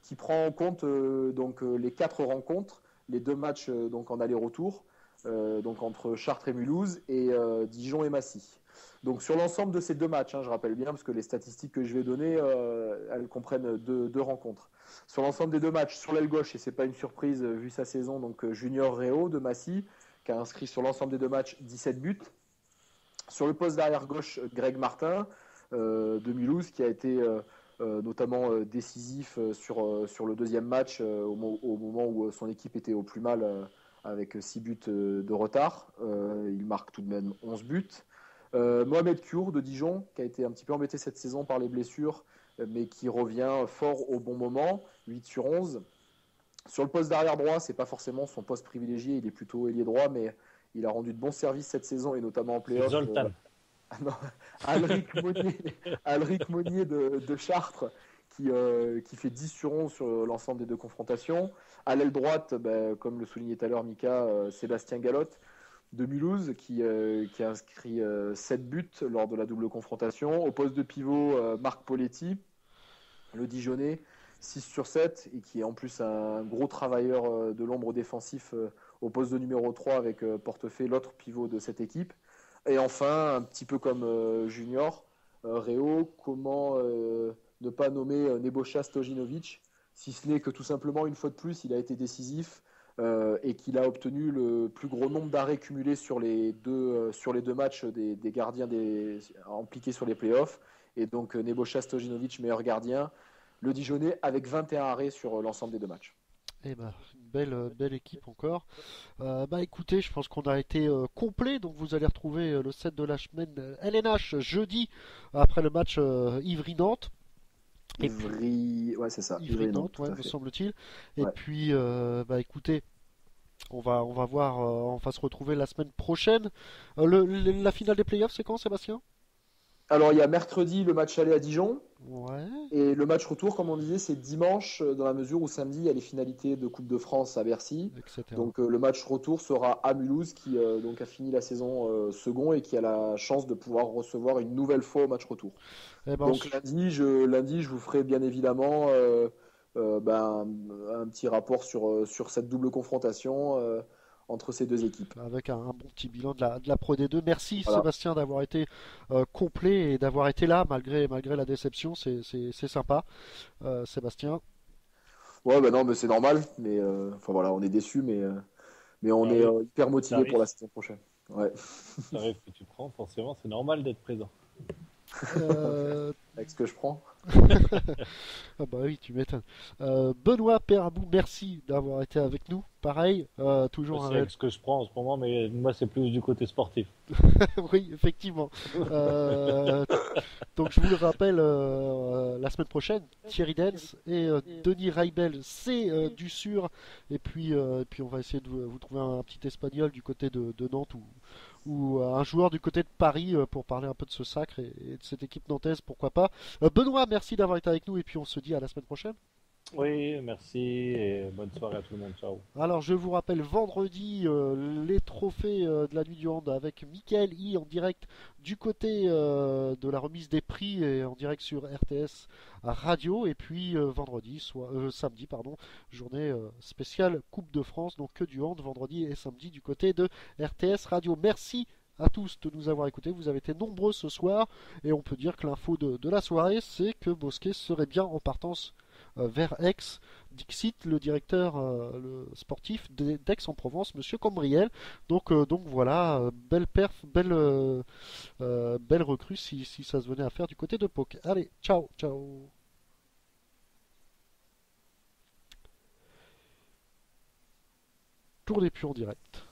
Qui prend en compte donc les 4 rencontres, les 2 matchs donc en aller-retour, donc entre Chartres et Mulhouse et Dijon et Massy. Donc sur l'ensemble de ces 2 matchs, je rappelle bien parce que les statistiques que je vais donner, elles comprennent 2 rencontres. Sur l'ensemble des 2 matchs, sur l'aile gauche, et c'est pas une surprise vu sa saison, donc Junior Réau de Massy, qui a inscrit sur l'ensemble des 2 matchs 17 buts. Sur le poste d'arrière gauche, Greg Martin de Mulhouse, qui a été notamment décisif sur le deuxième match au moment où son équipe était au plus mal avec 6 buts de retard. Il marque tout de même 11 buts. Mohamed Kour de Dijon, qui a été un petit peu embêté cette saison par les blessures, mais qui revient fort au bon moment, 8 sur 11. Sur le poste d'arrière droit, c'est pas forcément son poste privilégié, il est plutôt ailier droit, mais il a rendu de bons services cette saison et notamment en play-off. Zoltan. Alric Monnier de Chartres qui fait 10 sur 11 sur l'ensemble des 2 confrontations. À l'aile droite, comme le soulignait tout à l'heure Mika, Sébastien Galotte de Mulhouse qui a inscrit 7 buts lors de la double confrontation. Au poste de pivot, Marc Poletti, le Dijonais, 6 sur 7 et qui est en plus un gros travailleur de l'ombre défensif au poste de numéro 3 avec Portefeuille, l'autre pivot de cette équipe. Et enfin, un petit peu comme Junior, Réau, comment ne pas nommer Nebojša Stojinovic, si ce n'est que tout simplement, une fois de plus, il a été décisif et qu'il a obtenu le plus gros nombre d'arrêts cumulés sur les deux matchs des gardiens impliqués sur les playoffs. Et donc Nebojša Stojinovic, meilleur gardien, le Dijonais avec 21 arrêts sur l'ensemble des 2 matchs. Eh ben, une belle équipe encore. Écoutez, je pense qu'on a été complet, donc vous allez retrouver le set de la semaine LNH jeudi après le match Ivry-Nantes. Ouais, c'est ça. Ivry-Nantes, ouais, me semble-t-il. Et puis, écoutez, on va voir, on va se retrouver la semaine prochaine. La finale des playoffs, c'est quand, Sébastien? Alors, il y a mercredi le match aller à Dijon. Ouais. Et le match retour, comme on disait, c'est dimanche, dans la mesure où samedi, il y a les finalités de Coupe de France à Bercy. Etc. Donc, le match retour sera à Mulhouse, qui donc a fini la saison second et qui a la chance de pouvoir recevoir une nouvelle fois au match retour. Donc, lundi, je vous ferai bien évidemment un petit rapport sur cette double confrontation entre ces 2 équipes. Avec un bon petit bilan de la Pro D2. Merci Sébastien d'avoir été complet et d'avoir été là malgré la déception. C'est sympa, Sébastien. Ouais, non, mais c'est normal. Mais on est déçus, mais on est hyper motivé pour la saison prochaine. Ouais. Ça arrive que tu prends, forcément, c'est normal d'être présent. Avec ce que je prends. Ah bah oui, tu m'étonnes. Benoît Perabou, merci d'avoir été avec nous. Pareil, toujours C'est ce que je prends en ce moment, mais moi c'est plus du côté sportif. Oui, effectivement. Donc je vous le rappelle, la semaine prochaine, Thierry Dens et Denis Reibel, c'est du sûr. Et puis on va essayer de vous trouver un petit espagnol du côté de Nantes ou un joueur du côté de Paris pour parler un peu de ce sacre et de cette équipe nantaise, pourquoi pas. Benoît, merci d'avoir été avec nous et puis on se dit à la semaine prochaine. Oui, merci et bonne soirée à tout le monde. Ciao. Alors je vous rappelle vendredi les trophées de la nuit du hand avec Mickaël I en direct du côté de la remise des prix et en direct sur RTS Radio et puis samedi journée spéciale Coupe de France, donc que du hand vendredi et samedi du côté de RTS Radio. Merci à tous de nous avoir écoutés, vous avez été nombreux ce soir et on peut dire que l'info de la soirée c'est que Bosquet serait bien en partance vers Aix, Dixit, le directeur le sportif d'Aix-en-Provence, Monsieur Cambriel. Donc voilà, belle perf, belle recrue si ça se venait à faire du côté de Pau. Allez, ciao, ciao. Tour des Puits en direct.